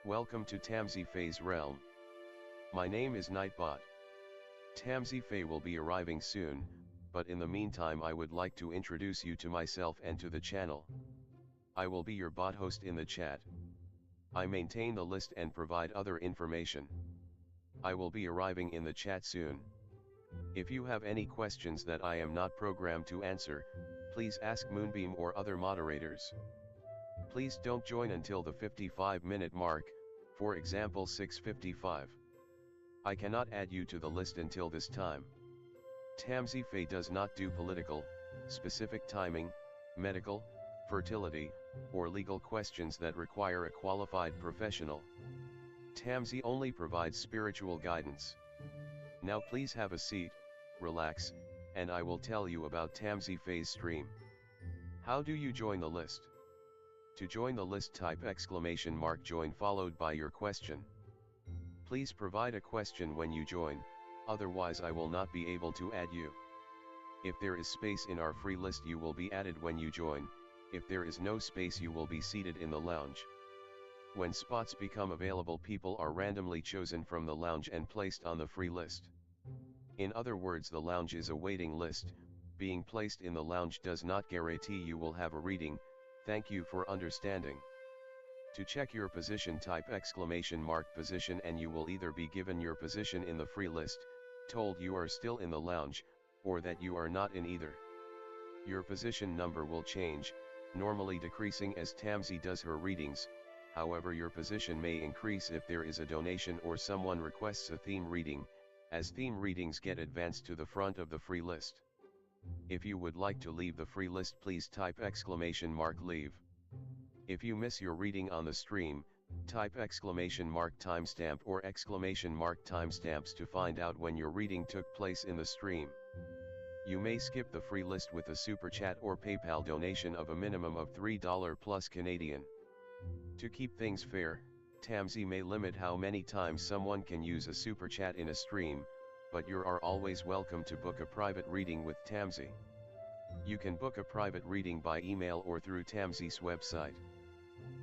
Welcome to Tamsy Fae's realm. My name is Nightbot. Tamsy Fae will be arriving soon, but in the meantime I would like to introduce you to myself and to the channel. I will be your bot host in the chat. I maintain the list and provide other information. I will be arriving in the chat soon. If you have any questions that I am not programmed to answer, please ask Moonbeam or other moderators. Please don't join until the 55-minute mark, for example 6:55. I cannot add you to the list until this time. Tamsy Fae does not do political, specific timing, medical, fertility, or legal questions that require a qualified professional. Tamsy only provides spiritual guidance. Now please have a seat, relax, and I will tell you about Tamsy Fae's stream. How do you join the list? To join the list, type !join followed by your question. Please provide a question when you join, otherwise I will not be able to add you. If there is space in our free list you will be added when you join. If there is no space you will be seated in the lounge. When spots become available, people are randomly chosen from the lounge and placed on the free list. In other words, the lounge is a waiting list. Being placed in the lounge does not guarantee you will have a reading. Thank you for understanding. To check your position, type !position and you will either be given your position in the free list, told you are still in the lounge, or that you are not in either. Your position number will change, normally decreasing as Tamsy does her readings. However, your position may increase if there is a donation or someone requests a theme reading, as theme readings get advanced to the front of the free list. If you would like to leave the free list, please type !leave. If you miss your reading on the stream, type !timestamp or !timestamps to find out when your reading took place in the stream. You may skip the free list with a super chat or PayPal donation of a minimum of $3 plus Canadian. To keep things fair, Tamsy may limit how many times someone can use a super chat in a stream, but you are always welcome to book a private reading with Tamsy. You can book a private reading by email or through Tamsy's website.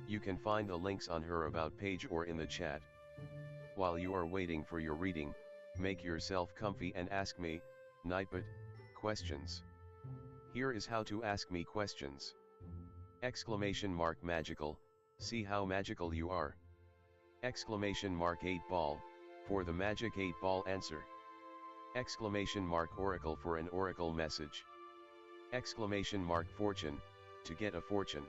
You can find the links on her about page or in the chat. While you are waiting for your reading, make yourself comfy and ask me, Nightbot, questions. Here is how to ask me questions. !magical, see how magical you are. !8 ball, for the magic 8 ball answer. !oracle for an oracle message. !fortune, to get a fortune.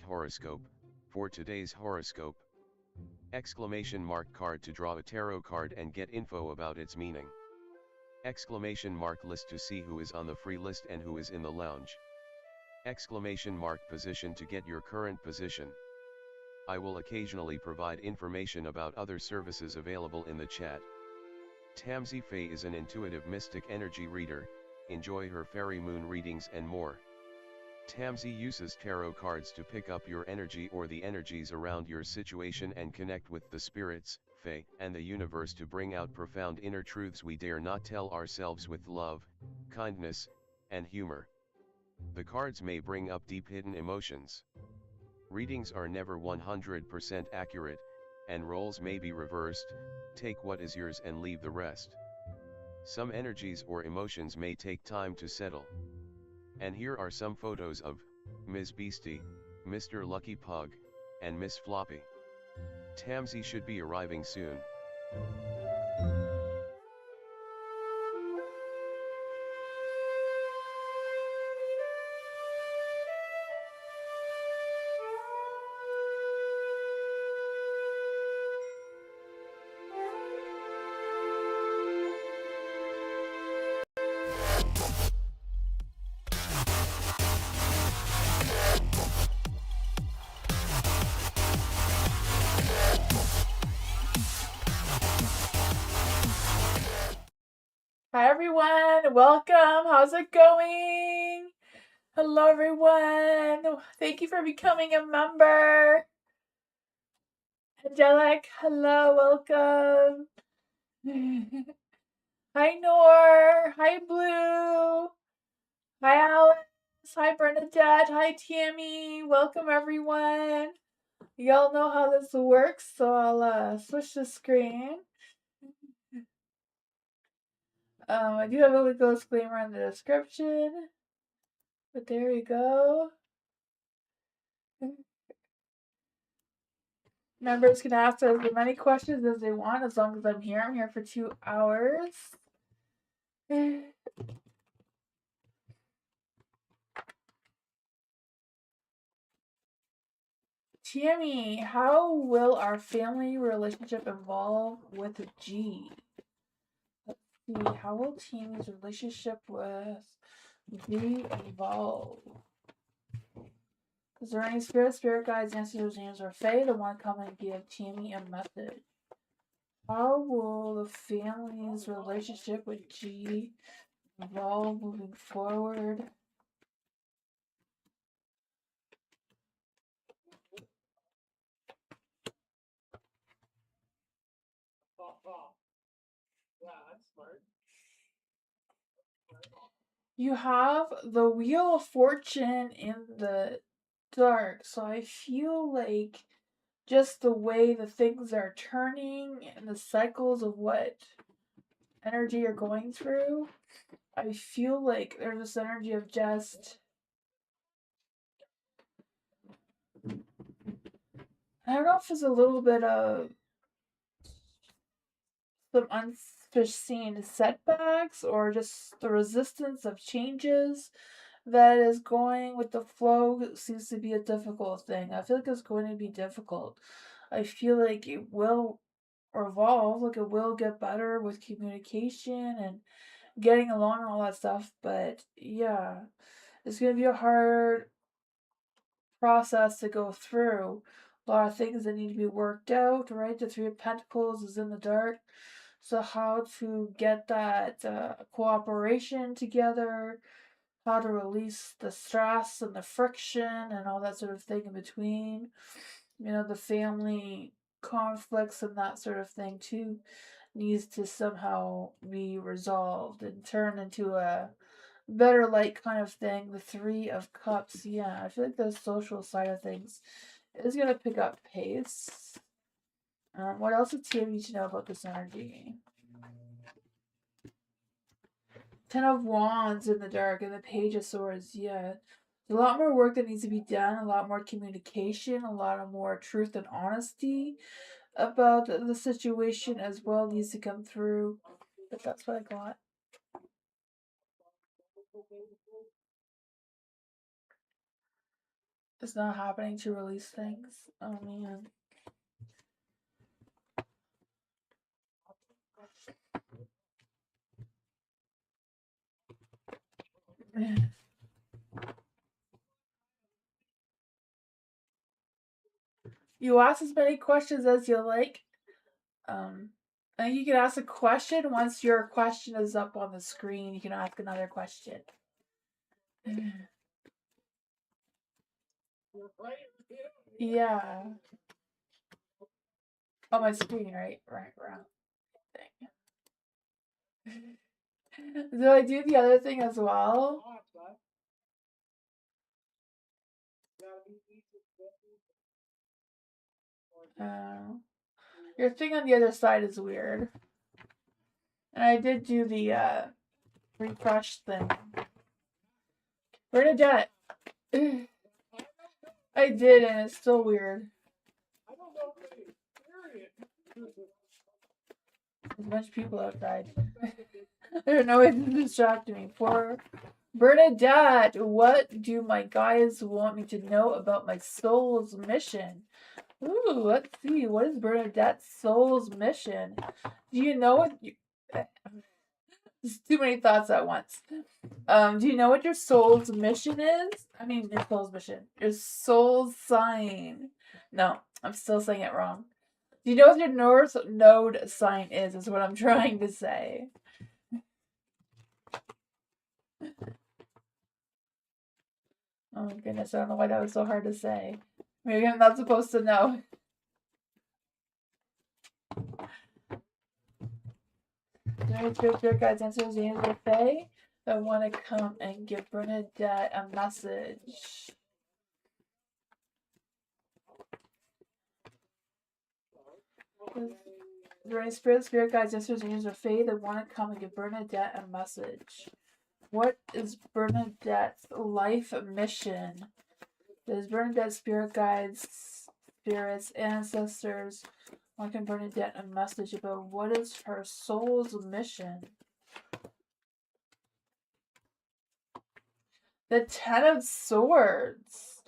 !horoscope, for today's horoscope. !card to draw a tarot card and get info about its meaning. !list to see who is on the free list and who is in the lounge. !position to get your current position. I will occasionally provide information about other services available in the chat. Tamsy Fae is an intuitive mystic energy reader. Enjoy her fairy moon readings and more. Tamsy uses tarot cards to pick up your energy or the energies around your situation and connect with the spirits, Fae, and the universe to bring out profound inner truths we dare not tell ourselves with love, kindness, and humor. The cards may bring up deep hidden emotions. Readings are never 100% accurate, and roles may be reversed. Take what is yours and leave the rest. Some energies or emotions may take time to settle. And here are some photos of Ms. Beastie, Mr. Lucky Pug, and Miss Floppy. Tamsy should be arriving soon. Hi everyone, welcome. How's it going? Hello everyone. Thank you for becoming a member. Angelic, hello, welcome. Hi Noor, hi Blue, hi Alice, hi Bernadette, hi Tammy. Welcome everyone. Y'all know how this works, so I'll switch the screen. I do have a little disclaimer in the description, but there you go. Members can ask as many questions as they want as long as I'm here. I'm here for 2 hours. Tammy, how will our family relationship evolve with G? Let's see, how will Tammy's relationship with G evolve? Is there any spirit guides, ancestors, names, or fae that want to come and give Tammy a message? How will the family's relationship with G evolve moving forward? You have the Wheel of Fortune in the dark, so I feel like just the way the things are turning and the cycles of what energy you're going through, I feel like there's this energy of just, I don't know if it's a little bit of some unforeseen setbacks or just the resistance of changes that is going with the flow seems to be a difficult thing. I feel like it's going to be difficult. I feel like it will evolve, like it will get better with communication and getting along and all that stuff, but yeah, it's going to be a hard process to go through. A lot of things that need to be worked out, right? The Three of Pentacles is in the dark. So, how to get that cooperation together, how to release the stress and the friction and all that sort of thing in between. You know, the family conflicts and that sort of thing too needs to somehow be resolved and turn into a better light kind of thing. The Three of Cups, yeah, I feel like the social side of things is going to pick up pace. What else does Tia need to know about this energy? Ten of Wands in the dark and the Page of Swords, yeah. There's a lot more work that needs to be done, a lot more communication, a lot of more truth and honesty about the situation as well needs to come through. But that's what I got. It's not happening to release things. Oh man. You ask as many questions as you like. I think you can ask a question once your question is up on the screen. You can ask another question. Yeah. On my screen, right? Right, wrong thing. Do I do the other thing as well? Your thing on the other side is weird. And I did do the refresh thing. Bernadette. I did, and it's still weird. There's a bunch of people outside. There's no way to distract me. For Bernadette, what do my guys want me to know about my soul's mission? Ooh, let's see. What is Bernadette's soul's mission? Do you know what? There's too many thoughts at once. Do you know what your soul's mission is? I mean, your soul's mission. Your soul's sign. No, I'm still saying it wrong. Do you know what your North Node sign is what I'm trying to say. Oh my goodness, I don't know why that was so hard to say. Maybe I'm not supposed to know. Spirit guides, answers, angels, or fae that want to come and give Bernadette a message. Is there any spirit guides, sisters, and angels of faith that want to come and give Bernadette a message? What is Bernadette's life mission? Does Bernadette's spirit guides, spirits, ancestors want to give Bernadette a message about what is her soul's mission? The Ten of Swords.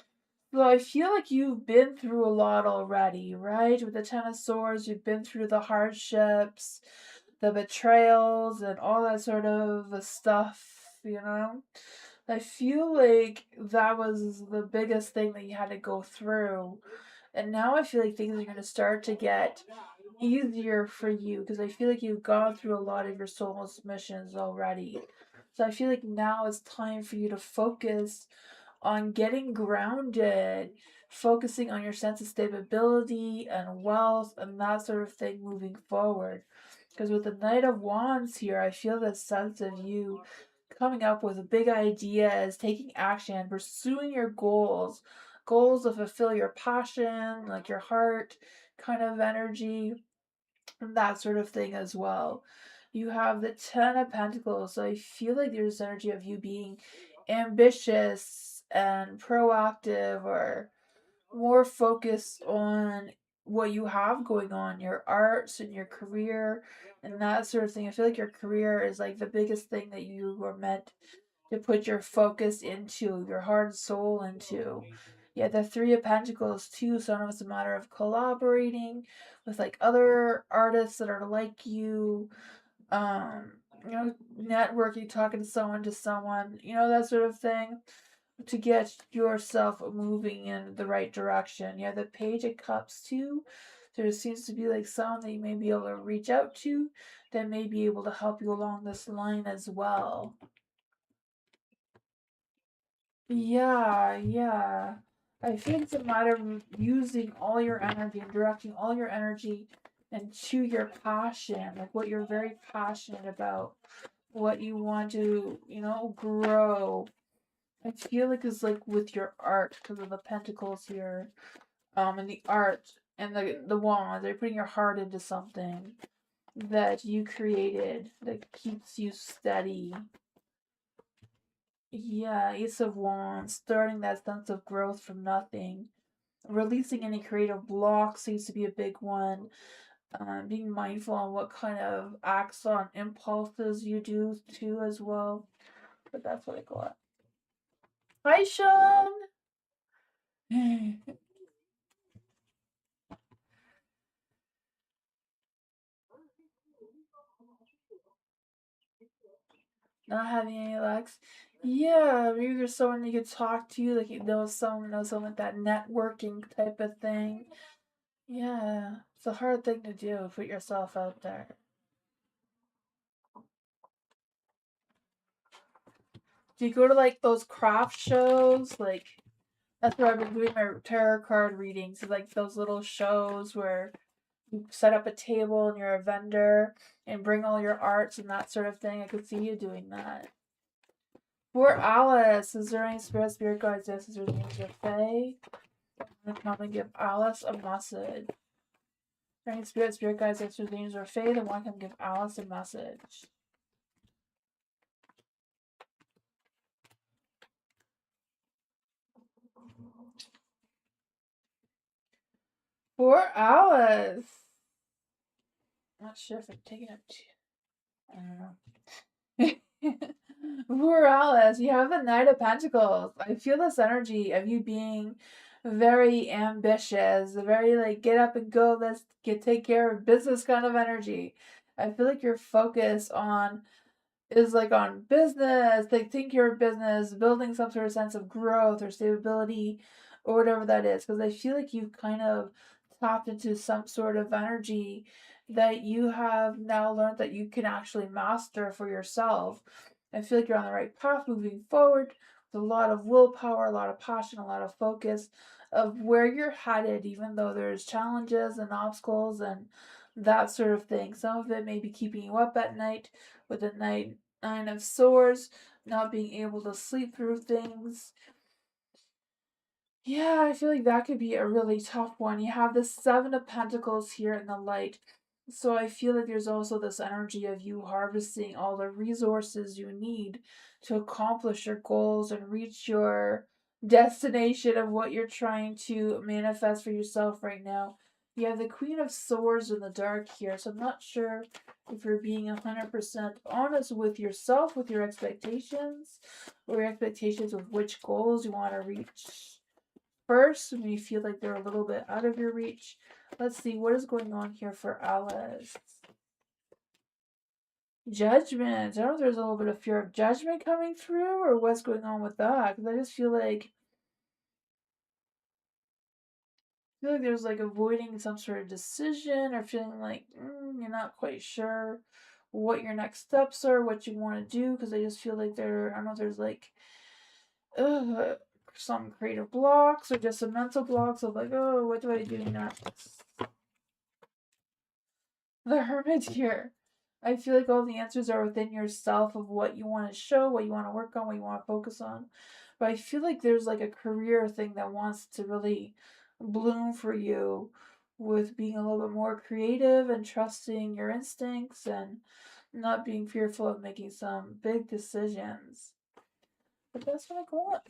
So I feel like you've been through a lot already, right? With the Ten of Swords, you've been through the hardships, the betrayals, and all that sort of stuff, you know? I feel like that was the biggest thing that you had to go through. And now I feel like things are going to start to get easier for you because I feel like you've gone through a lot of your soul's missions already. So I feel like now it's time for you to focus on getting grounded, focusing on your sense of stability and wealth and that sort of thing moving forward. Because with the Knight of Wands here, I feel this sense of you coming up with big ideas, taking action, pursuing your goals, goals to fulfill your passion, like your heart kind of energy, and that sort of thing as well. You have the Ten of Pentacles, so I feel like there's energy of you being ambitious and proactive or more focused on what you have going on, your arts and your career and that sort of thing. I feel like your career is like the biggest thing that you were meant to put your focus into, your heart and soul into. Yeah, the Three of Pentacles too, so I don't know if it's a matter of collaborating with like other artists that are like um, networking, talking to someone, that sort of thing to get yourself moving in the right direction. Yeah, the Page of Cups too. There seems to be like someone that you may be able to reach out to that may be able to help you along this line as well. Yeah, yeah. I think it's a matter of using all your energy and directing all your energy into your passion, like what you're very passionate about, what you want to, grow. I feel like it's like with your art because of the pentacles here, and the art and the wands. You're putting your heart into something that you created that keeps you steady. Yeah, Ace of Wands, starting that sense of growth from nothing. Releasing any creative blocks seems to be a big one. Being mindful on what kind of acts on impulses you do too as well. But that's what I got. Hi, Sean. Not having any luck. Yeah, maybe there's someone you could talk to, like you know someone with that networking type of thing. Yeah, it's a hard thing to do. Put yourself out there. Do you go to like those craft shows? Like that's where I've been doing my tarot card readings. So, like those little shows where you set up a table and you're a vendor and bring all your arts and that sort of thing. I could see you doing that. For Alice, is there any spirit guides, yes, is there any angel fae? I'm gonna come and give Alice a message. Is there any spirit guides, yes, there's angels or fae that want to come give Alice a message? For Alice. I'm not sure if I'm taking it too. I don't know. Poor Alice, you have the Knight of Pentacles. I feel this energy of you being very ambitious, very like get up and go, let's take care of business kind of energy. I feel like your focus is like on business, like taking care of business, building some sort of sense of growth or stability or whatever that is. Because I feel like you've kind of tapped into some sort of energy that you have now learned that you can actually master for yourself. I feel like you're on the right path moving forward with a lot of willpower, a lot of passion, a lot of focus of where you're headed, even though there's challenges and obstacles and that sort of thing. Some of it may be keeping you up at night with the Nine of Swords, not being able to sleep through things. Yeah, I feel like that could be a really tough one. You have the Seven of Pentacles here in the light. So I feel like there's also this energy of you harvesting all the resources you need to accomplish your goals and reach your destination of what you're trying to manifest for yourself right now. You have the Queen of Swords in the dark here, so I'm not sure if you're being 100% honest with yourself, with your expectations, or your expectations with which goals you want to reach first when you feel like they're a little bit out of your reach. Let's see, what is going on here for Alice? Judgment. I don't know if there's a little bit of fear of judgment coming through or what's going on with that. Because I just feel like there's like avoiding some sort of decision or feeling like you're not quite sure what your next steps are, what you want to do. Because I just feel like I don't know if there's like uh, some creative blocks or just some mental blocks of like, oh, what do I do next? The Hermit here. I feel like all the answers are within yourself of what you want to show, what you want to work on, what you want to focus on. But I feel like there's like a career thing that wants to really bloom for you with being a little bit more creative and trusting your instincts and not being fearful of making some big decisions. But that's what I got.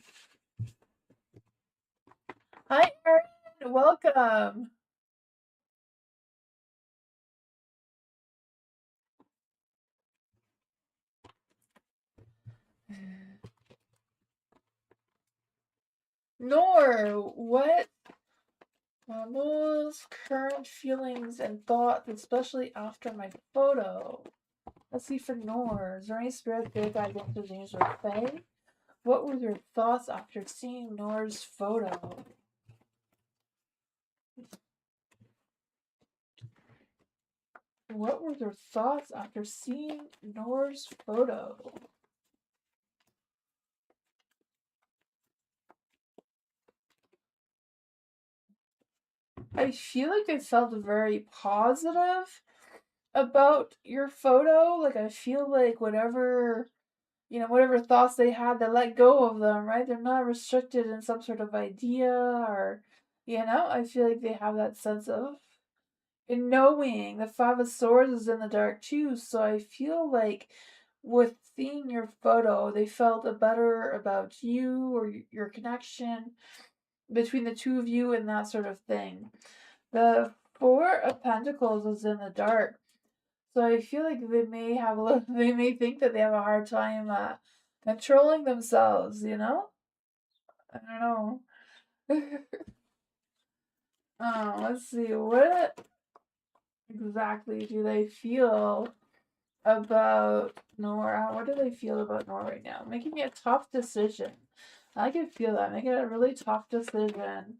Hi, Erin. Welcome. Nor, what most current feelings and thoughts, especially after my photo? Let's see for Nor. Is there any spirit good guidance or names or Fae? What were your thoughts after seeing Nor's photo? What were your thoughts after seeing Nor's photo? I feel like I felt very positive about your photo. Like I feel like whatever thoughts they had, they let go of them, right? They're not restricted in some sort of idea I feel like they have that sense of in knowing. The Five of Swords is in the dark too, so I feel like with seeing your photo, they felt a better about you or your connection between the two of you and that sort of thing. The Four of Pentacles is in the dark. So I feel like they may think that they have a hard time controlling themselves, you know? I don't know. Let's see. What exactly do they feel about Nora? What do they feel about Nora right now? Making a tough decision. I can feel that. Making a really tough decision.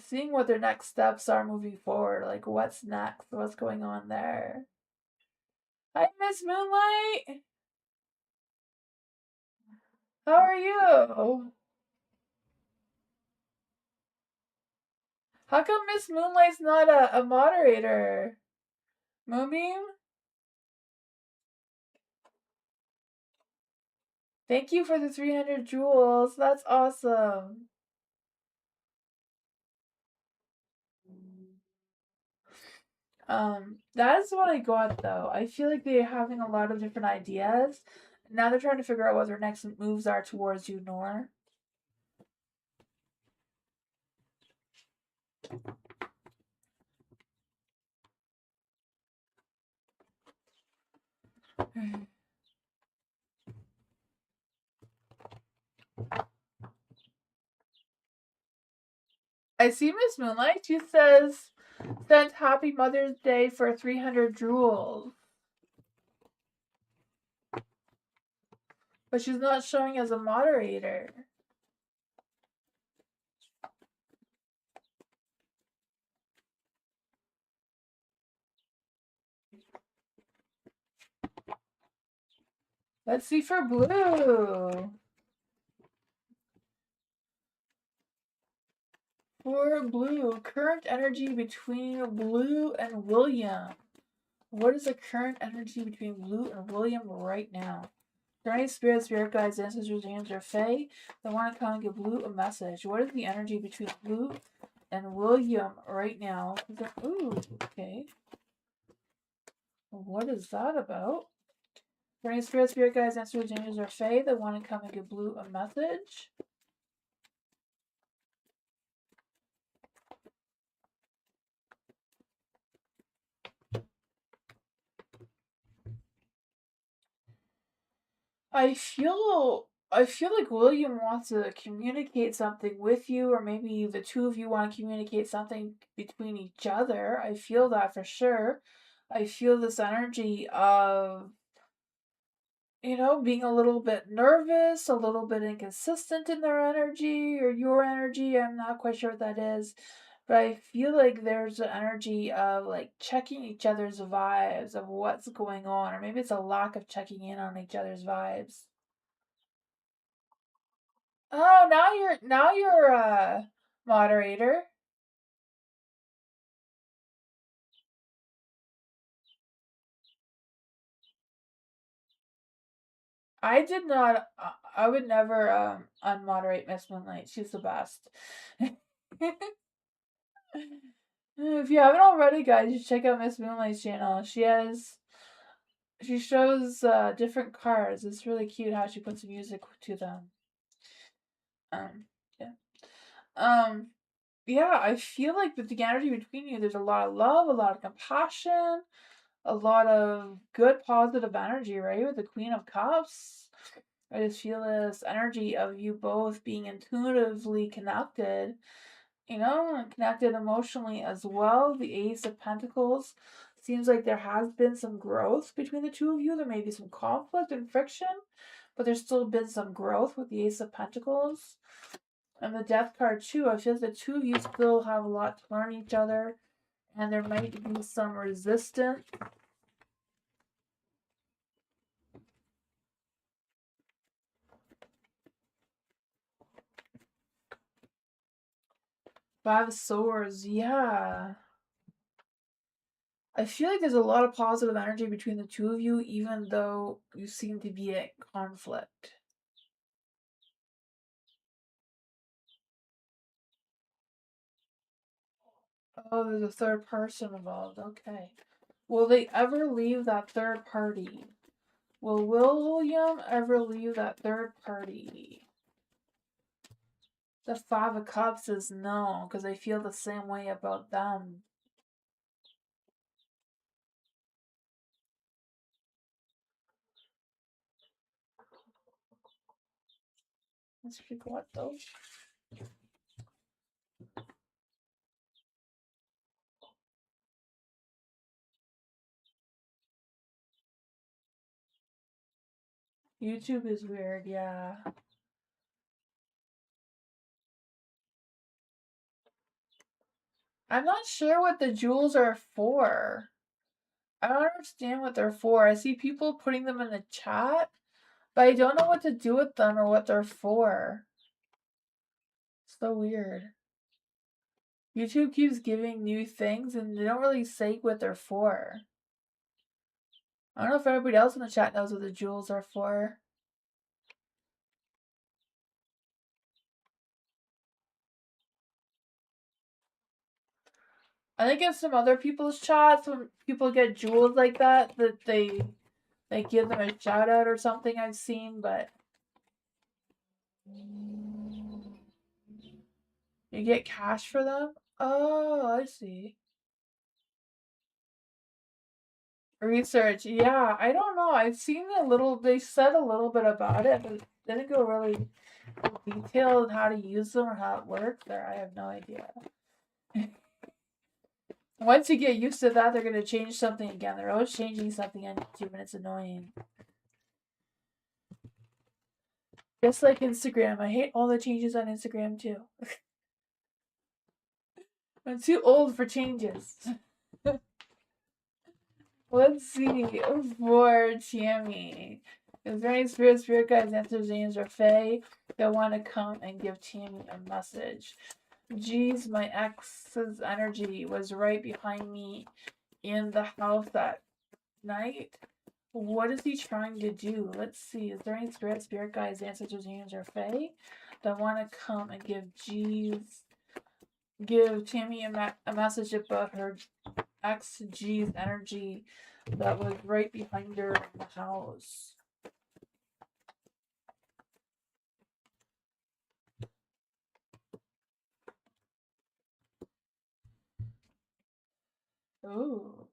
Seeing what their next steps are moving forward. Like what's next? What's going on there? Hi, Miss Moonlight. How are you? How come Miss Moonlight's not a moderator? Moonbeam? Thank you for the 300 jewels. That's awesome. That's what I got though. I feel like they're having a lot of different ideas. Now they're trying to figure out what their next moves are towards you, Nor. I see Miss Moonlight. She says, sent Happy Mother's Day for 300 jewels. But she's not showing as a moderator. Let's see for blue. For blue, current energy between Blue and William. What is the current energy between Blue and William right now? there any spirits, spirit guides, ancestors, angels, or fae that want to come and give Blue a message? What is the energy between Blue and William right now? Ooh, okay. What is that about? There any spirits, spirit guides, ancestors, angels, or fae that want to come and give Blue a message? I feel like William wants to communicate something with you, or maybe the two of you want to communicate something between each other. I feel that for sure. I feel this energy of, being a little bit nervous, a little bit inconsistent in their energy or your energy. I'm not quite sure what that is. But I feel like there's an energy of like checking each other's vibes of what's going on, or maybe it's a lack of checking in on each other's vibes. Oh, now you're moderator. I did not. I would never unmoderate Miss Moonlight. She's the best. If you haven't already, guys, you should check out Miss Moonlight's channel. She shows different cards. It's really cute how she puts music to them. Um, yeah. Um, yeah, I feel like with the energy between you, there's a lot of love, a lot of compassion, a lot of good positive energy, right? With the Queen of Cups. I just feel this energy of you both being intuitively connected, and connected emotionally as well. The Ace of Pentacles seems like there has been some growth between the two of you. There may be some conflict and friction, but there's still been some growth with the Ace of Pentacles. And the Death card too, I feel like the two of you still have a lot to learn each other, and there might be some resistance. Five of Swords, yeah. I feel like there's a lot of positive energy between the two of you, even though you seem to be at conflict. Oh, there's a third person involved. Okay. Will they ever leave that third party? Will William ever leave that third party? The Five of Cups is no, because I feel the same way about them. Let's pick what though? YouTube is weird, yeah. I'm not sure what the jewels are for. I don't understand what they're for. I see people putting them in the chat, but I don't know what to do with them or what they're for. So weird. YouTube keeps giving new things and they don't really say what they're for. I don't know if everybody else in the chat knows what the jewels are for. I think in some other people's chats, when people get jewels like that they give them a shout out or something I've seen, but you get cash for them? Oh, I see. Research, yeah, I don't know. I've seen they said a little bit about it, but didn't go really detailed how to use them or how it works, or I have no idea. Once you get used to that, they're going to change something again. They're always changing something on YouTube, and it's annoying. Just like Instagram. I hate all the changes on Instagram, too. I'm too old for changes. Let's see. For Tammy. Is there any spirit guides, answers, James, or Fae that want to come and give Tammy a message? Geez, my ex's energy was right behind me in the house that night. What is he trying to do? Let's see. Is there any spirit guides, ancestors, angels, or fae that want to come and give Tammy a message about her ex G's energy that was right behind her in the house? Ooh.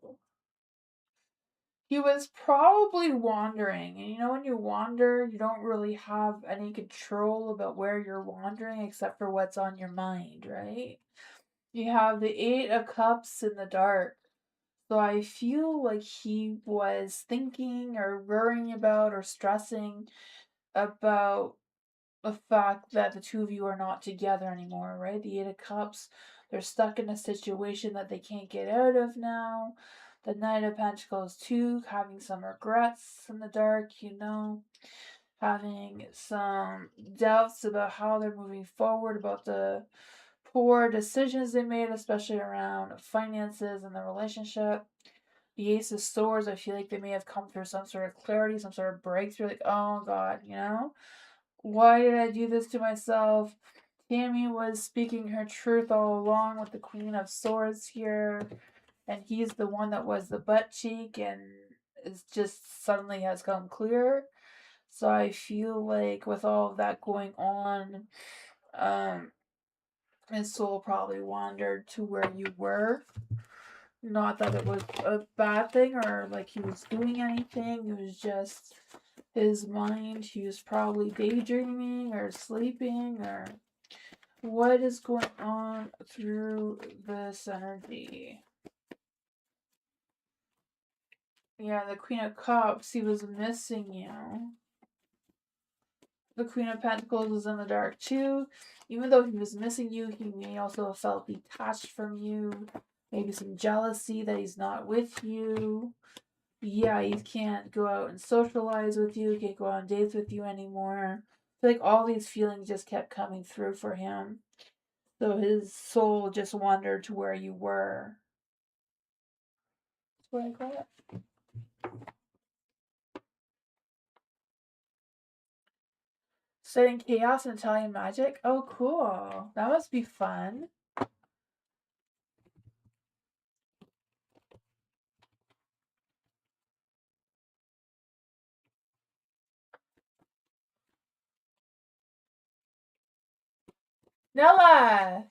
He was probably wandering. And you know, when you wander, you don't really have any control about where you're wandering except for what's on your mind, right? You have the Eight of Cups in the dark. So I feel like he was thinking or worrying about or stressing about the fact that the two of you are not together anymore, right? The Eight of Cups, they're stuck in a situation that they can't get out of now. The Knight of Pentacles, too, having some regrets in the dark, you know, having some doubts about how they're moving forward, about the poor decisions they made, especially around finances and the relationship. The Ace of Swords, I feel like they may have come through some sort of clarity, some sort of breakthrough, like, oh God, you know? Why did I do this to myself? Tammy was speaking her truth all along with the Queen of Swords here, and he's the one that was the butt cheek and is just suddenly has come clear. So I feel like with all of that going on, um, his soul probably wandered to where you were. Not that it was a bad thing or like he was doing anything. It was just his mind. He was probably daydreaming or sleeping or what is going on through this energy. Yeah, the Queen of Cups, he was missing you. The Queen of Pentacles was in the dark too. Even though he was missing you, he may also have felt detached from you. Maybe some jealousy that he's not with you. Yeah, he can't go out and socialize with you, can't go on dates with you anymore. I feel like all these feelings just kept coming through for him. So his soul just wandered to where you were. That's what I call it. Studying chaos and Italian magic. Oh, cool. That must be fun. Nella!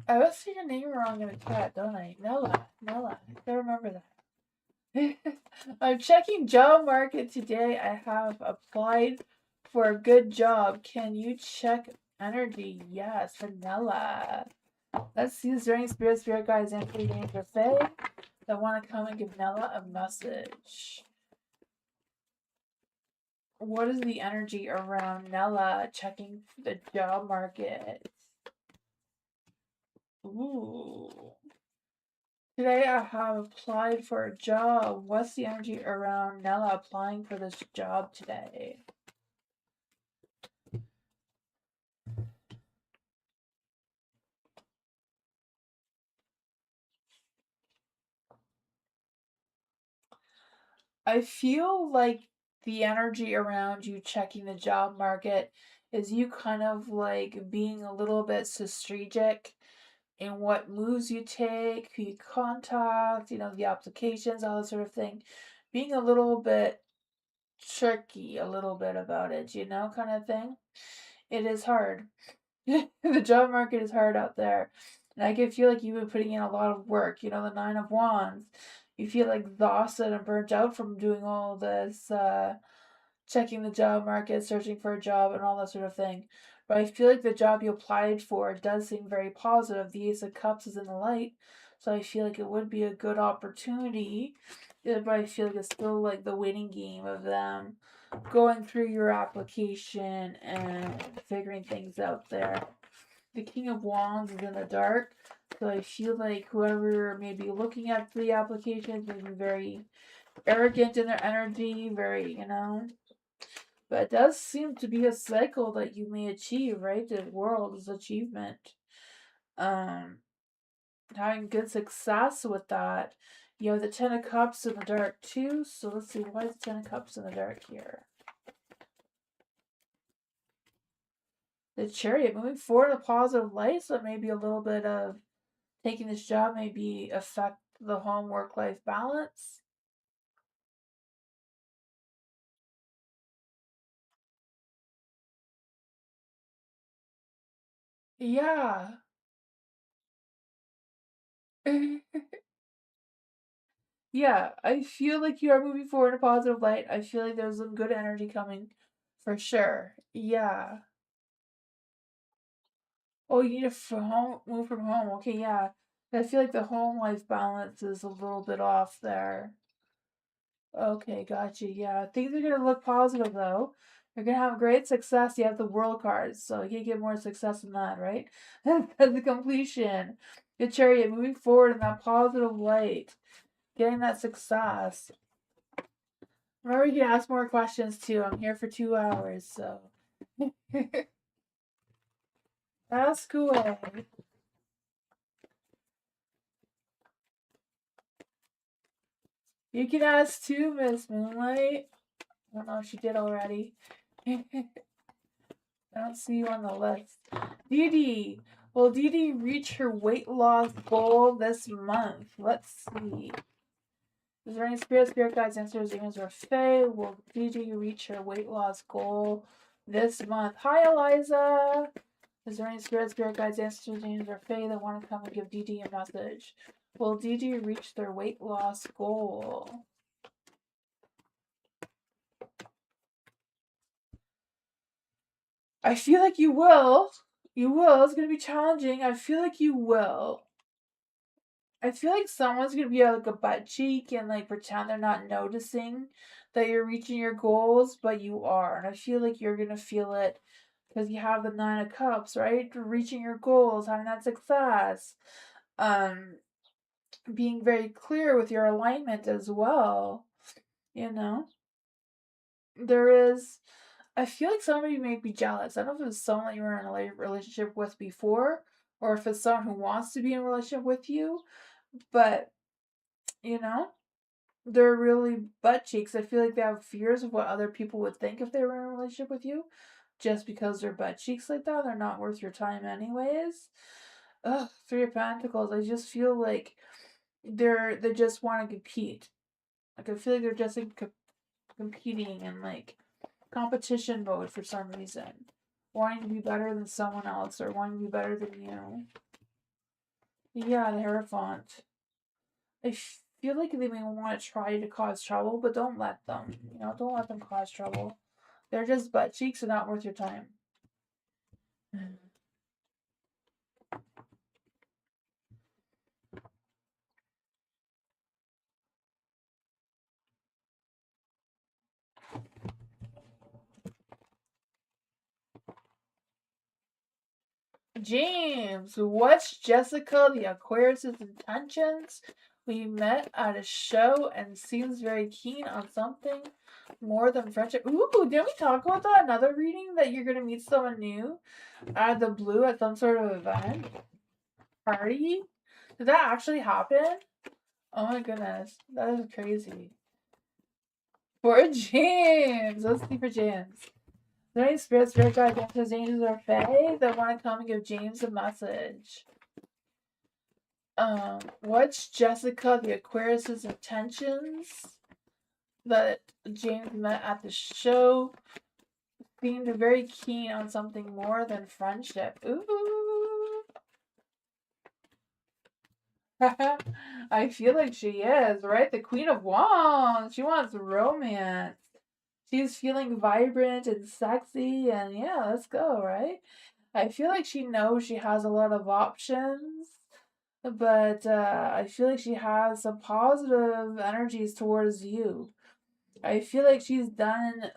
I always say your name wrong in the chat, don't I? Nella. Nella. I gotta remember that. I'm checking job market today. I have applied for a good job. Can you check energy? Yes, vanilla. Let's see. Is there any spirit guides, and for Fae that want to come and give Nella a message? What is the energy around Nella checking the job market? Ooh. Today I have applied for a job. What's the energy around Nella applying for this job today? I feel like the energy around you checking the job market is you kind of like being a little bit strategic in what moves you take, who you contact, you know, the applications, all that sort of thing. Being a little bit tricky, a little bit about it, you know, kind of thing. It is hard. The job market is hard out there. And I can feel like you've been putting in a lot of work. You know, the Nine of Wands. You feel exhausted and burnt out from doing all this, checking the job market, searching for a job, and all that sort of thing. But I feel like the job you applied for does seem very positive. The Ace of Cups is in the light, so I feel like it would be a good opportunity. Yeah, but I feel like it's still like the waiting game of them going through your application and figuring things out there. The King of Wands is in the dark, so I feel like whoever may be looking at the applications may be very arrogant in their energy, very, you know. But it does seem to be a cycle that you may achieve, right? The world is achievement. Um, Having good success with that. You have the Ten of Cups in the dark too. So let's see, why is the Ten of Cups in the dark here? The Chariot moving forward in a positive light, so maybe a little bit of taking this job maybe affect the home work life balance. Yeah. Yeah, I feel like you are moving forward in a positive light. I feel like there's some good energy coming for sure. Yeah. Oh, you need to move from home. Okay, yeah. I feel like the home life balance is a little bit off there. Okay, gotcha. Yeah, things are gonna look positive though. You're gonna have great success. You have the world cards, so you can't get more success than that, right? The completion. The chariot moving forward in that positive light, getting that success. Remember, you can ask more questions too. I'm here for 2 hours, so ask away. You can ask too, Miss Moonlight. I don't know if she did already. I don't see you on the list. Dee Dee. Will Dee Dee reach her weight loss goal this month? Let's see. Is there any spirit guides, answers, demons, or fae? Will Dee Dee reach her weight loss goal this month? Hi, Eliza. Is there any spirit guides, answers, demons, or fae that want to come and give Dee Dee a message? Will Dee Dee reach their weight loss goal? I feel like you will. You will. It's going to be challenging. I feel like you will. I feel like someone's going to be like a butt cheek and like pretend they're not noticing that you're reaching your goals, but you are. And I feel like you're going to feel it because you have the Nine of Cups, right? Reaching your goals, having that success. Um, Being very clear with your alignment as well. You know, there is I feel like somebody may be jealous. I don't know if it's someone that you were in a relationship with before, or if it's someone who wants to be in a relationship with you. But you know, they're really butt cheeks. I feel like they have fears of what other people would think if they were in a relationship with you, just because they're butt cheeks like that. They're not worth your time, anyways. Ugh, Three of Pentacles. I just feel like they just want to compete. Like I feel like they're just competing and like competition mode for some reason. Wanting to be better than someone else or wanting to be better than you. Yeah, the Hierophant. I feel like they may want to try to cause trouble, but don't let them. Don't let them cause trouble. They're just butt cheeks and not worth your time. James, what's Jessica the Aquarius's intentions? We met at a show and seems very keen on something more than friendship. Ooh, didn't we talk about that? Another reading that you're gonna meet someone new out of the blue at some sort of event? Party? Did that actually happen? Oh my goodness, that is crazy. For James! Let's see for James. Is there any spirit guides, answers, angels, or fae that want to come and give James a message? What's Jessica the Aquarius's intentions? That James met at the show. Seemed very keen on something more than friendship. Ooh. I feel like she is, right? The Queen of Wands. She wants romance. She's feeling vibrant and sexy, and yeah, let's go, right? I feel like she knows she has a lot of options, but I feel like she has some positive energies towards you. I feel like she's done,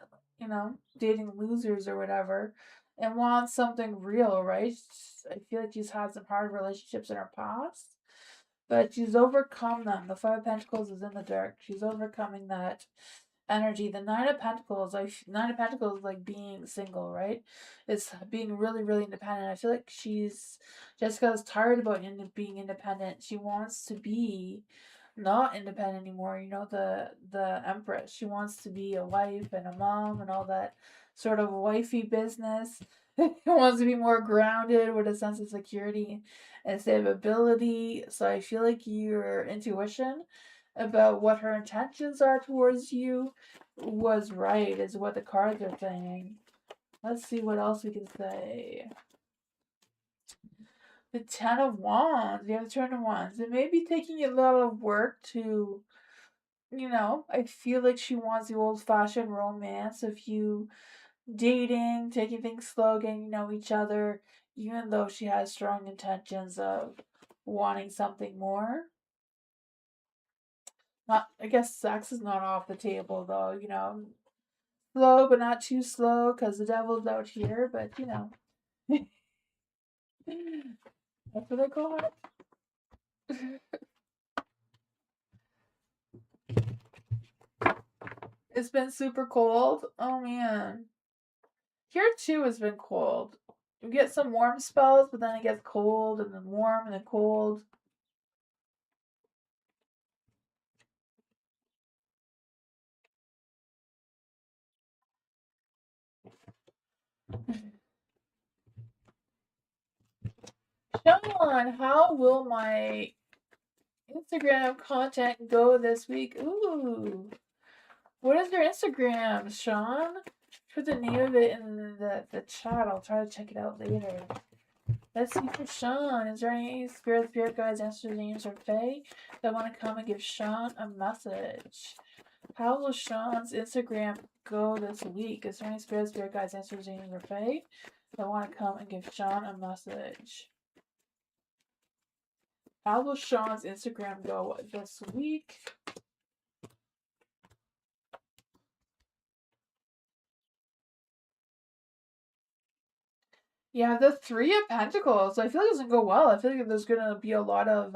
dating losers or whatever, and wants something real, right? I feel like she's had some hard relationships in her past, but she's overcome them. The Five of Pentacles is in the dark. She's overcoming that energy. The Nine of Pentacles is like being single, right? It's being really, really independent. I feel like Jessica's tired about being independent. She wants to be not independent anymore. You know, the Empress. She wants to be a wife and a mom and all that sort of wifey business. Wants to be more grounded with a sense of security and stability. So I feel like your intuition about what her intentions are towards you was right, is what the cards are saying. Let's see what else we can say. The Ten of Wands. You have the Ten of Wands. It may be taking a lot of work to, I feel like she wants the old fashioned romance of you dating, taking things slow, getting to know each other, even though she has strong intentions of wanting something more. Not, I guess sex is not off the table though, slow but not too slow because the devil's out here, but that's what I call it. It's been super cold. Oh man. Here too has been cold. You get some warm spells, but then it gets cold and then warm and then cold. Sean, how will my Instagram content go this week? Ooh. What is your Instagram, Sean? Put the name of it in the chat. I'll try to check it out later. Let's see for Sean. Is there any spirit guides, answers, names, or fae that want to come and give Sean a message? How will Sean's Instagram go this week? Is there any spirit guides, answers, names, or fae that want to come and give Sean a message? How will Sean's Instagram go this week? Yeah, the Three of Pentacles. I feel like it doesn't go well. I feel like there's gonna be a lot of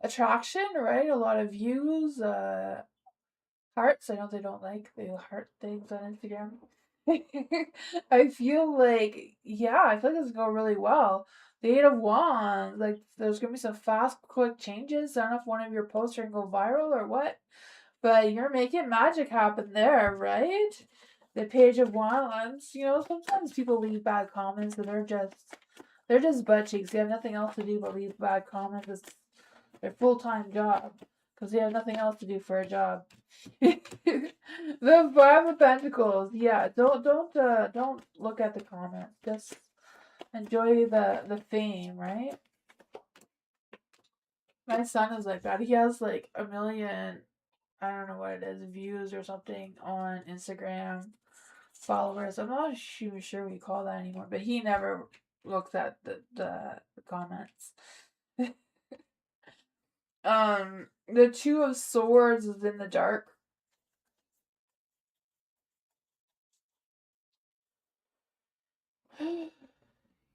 attraction, right? A lot of views, hearts. I know they don't like the heart things on Instagram. I feel like, yeah, I feel like it's going really well. The Eight of Wands, like there's gonna be some fast, quick changes. I don't know if one of your posts are gonna go viral or what, but you're making magic happen there, right? The Page of Wands, sometimes people leave bad comments and they're just butt cheeks. They have nothing else to do but leave bad comments. It's their full-time job because they have nothing else to do for a job. The Five of Pentacles. Yeah, don't look at the comments. Just enjoy the fame, right? My son is like that. He has like 1 million, I don't know what it is, views or something on Instagram, followers. I'm not even sure what you call that anymore, but he never looks at the comments. The Two of Swords is in the dark.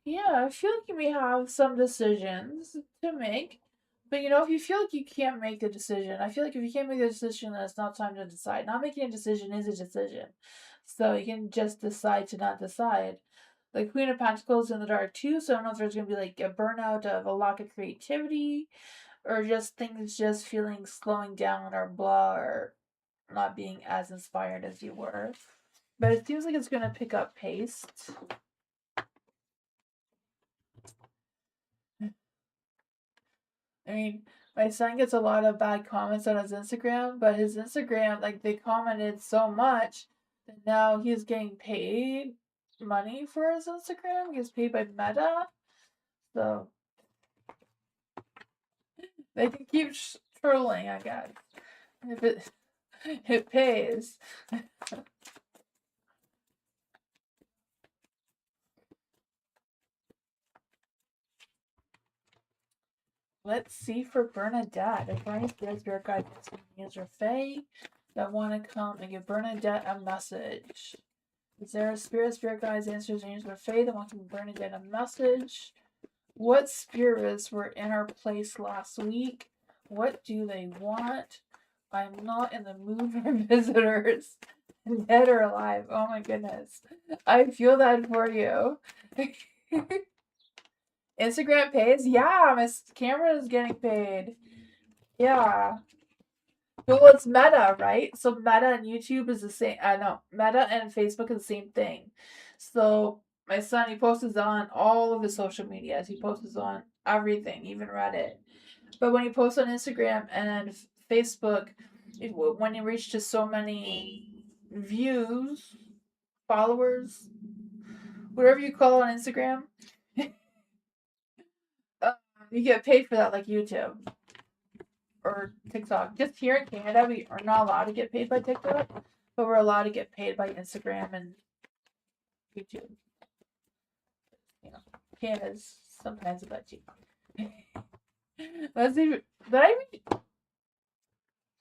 Yeah, I feel like you may have some decisions to make, but if you feel like you can't make the decision, I feel like if you can't make the decision, then it's not time to decide. Not making a decision is a decision, so you can just decide to not decide. The Queen of Pentacles in the dark too, so I don't know if there's gonna be like a burnout of a lack of creativity, or just things just feeling slowing down or blah, or not being as inspired as you were. But it seems like it's gonna pick up pace. I mean, my son gets a lot of bad comments on his Instagram, but his Instagram, like, they commented so much that now he's getting paid money for his Instagram. He gets paid by Meta. So they can keep trolling, I guess. If it pays. Let's see for Bernadette. If any spirit guide is or Fae that want to come and give Bernadette a message. Is there a spirit guides, answers, names, or Fae that want to give Bernadette a message? What spirits were in our place last week? What do they want? I'm not in the mood for visitors, dead or alive. Oh my goodness. I feel that for you. Instagram pays? Yeah, Miss Cameron is getting paid. Yeah. Well, it's Meta, right? So Meta and YouTube is the same. I know Meta and Facebook is the same thing. So my son, he posts on all of his social medias. He posts on everything, even Reddit. But when he posts on Instagram and Facebook, when he reaches so many views, followers, whatever you call it on Instagram, uh, you get paid for that, like YouTube or TikTok. Just here in Canada, we are not allowed to get paid by TikTok, but we're allowed to get paid by Instagram and YouTube. You know, Canada's sometimes a bit cheap. Let's see. Did I read?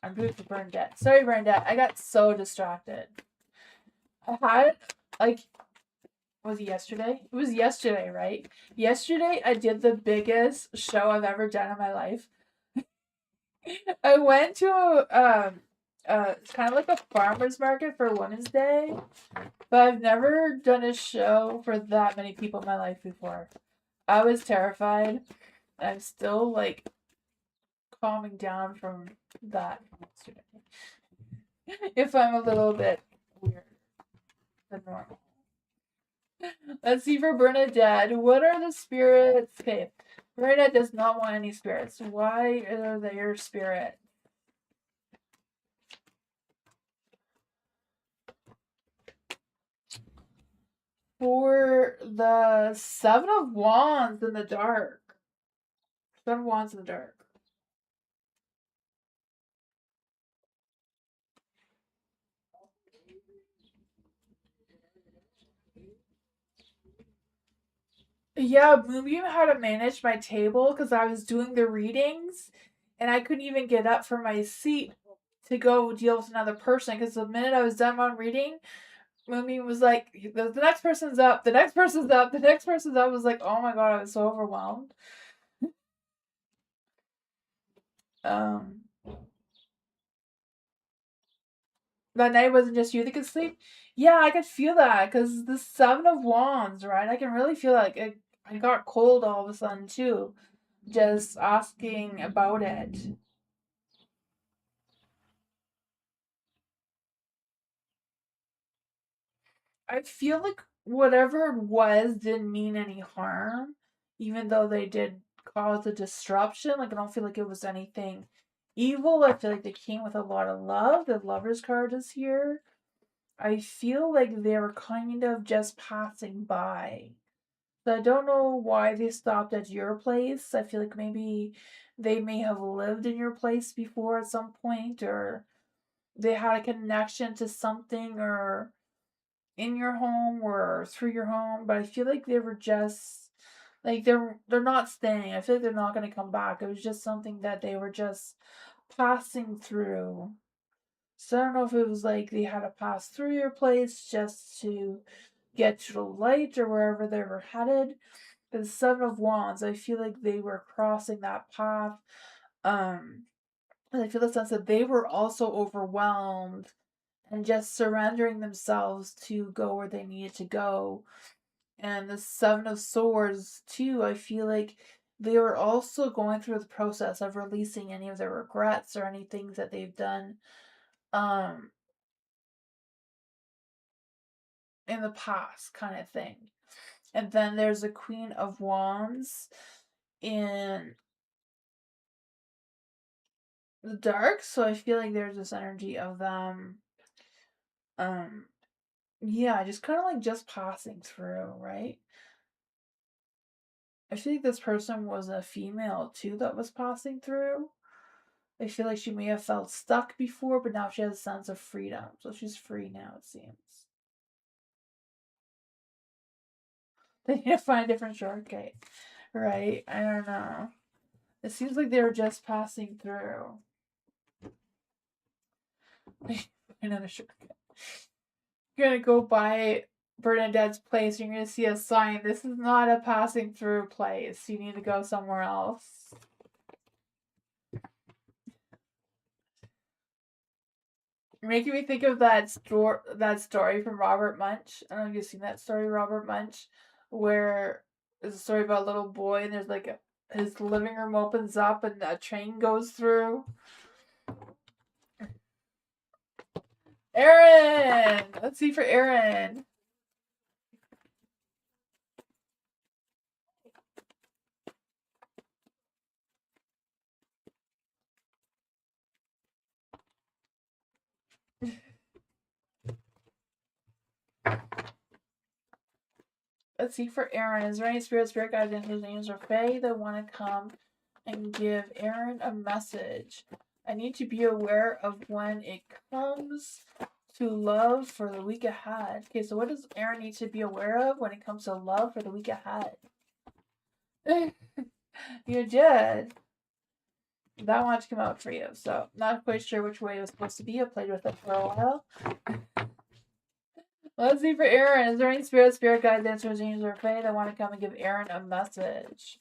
I'm doing for Bernadette. Sorry, Bernadette. I got so distracted. I had like was it yesterday? It was yesterday, right? Yesterday I did the biggest show I've ever done in my life. I went to it's kind of like a farmer's market for Women's Day, but I've never done a show for that many people in my life before. I was terrified. I'm still like calming down from that yesterday. If I'm a little bit weird than normal. Let's see for Bernadette. What are the spirits? Okay. Bernadette does not want any spirits. Why are they your spirit? For the Seven of Wands in the dark. Seven of Wands in the dark. Yeah, Moonbeam had to manage my table because I was doing the readings and I couldn't even get up from my seat to go deal with another person because the minute I was done one reading, Moonbeam was like, the next person's up, the next person's up, the next person's up. I was like, oh my god, I was so overwhelmed. Um, that night wasn't just you that could sleep. Yeah, I could feel that because the Seven of Wands, right? I can really feel like I got cold all of a sudden too, just asking about it. I feel like whatever it was didn't mean any harm, even though they did cause a disruption. Like I don't feel like it was anything evil. I feel like they came with a lot of love. The Lover's card is here. I feel like they were kind of just passing by. So I don't know why they stopped at your place. I feel like maybe they may have lived in your place before at some point, or they had a connection to something, or in your home or through your home. But I feel like they were just like they're not staying. I feel like they're not gonna come back. It was just something that they were just passing through. So I don't know if it was like they had to pass through your place just to get to the light or wherever they were headed. The Seven of Wands, I feel like they were crossing that path. Um, and I feel the sense that they were also overwhelmed and just surrendering themselves to go where they needed to go. And the Seven of Swords, too, I feel like they were also going through the process of releasing any of their regrets or any things that they've done um in the past kind of thing. And then there's a Queen of Wands in the dark, so I feel like there's this energy of them um yeah, just kind of like just passing through, right? I feel like this person was a female too that was passing through. I feel like she may have felt stuck before, but now she has a sense of freedom. So she's free now, it seems. They need to find a different shortcut. Right? I don't know. It seems like they were just passing through. Another shortcut. You're gonna go by Bernadette's place, you're gonna see a sign. This is not a passing through place. You need to go somewhere else. You're making me think of that story from Robert Munch. I don't know if you've seen that story, Robert Munch, where it's a story about a little boy and there's like his living room opens up and a train goes through. Aaron! Let's see for Aaron. Let's see for Aaron. Is there any spirit guides, angels, or fae that want to come and give Aaron a message? I need to be aware of when it comes to love for the week ahead. Okay, so what does Aaron need to be aware of when it comes to love for the week ahead? You did. That one to come out for you. So, not quite sure which way it was supposed to be. I played with it for a while. Let's see for Aaron. Is there any spirit guides, answers, angels, or fae that want to come and give Aaron a message?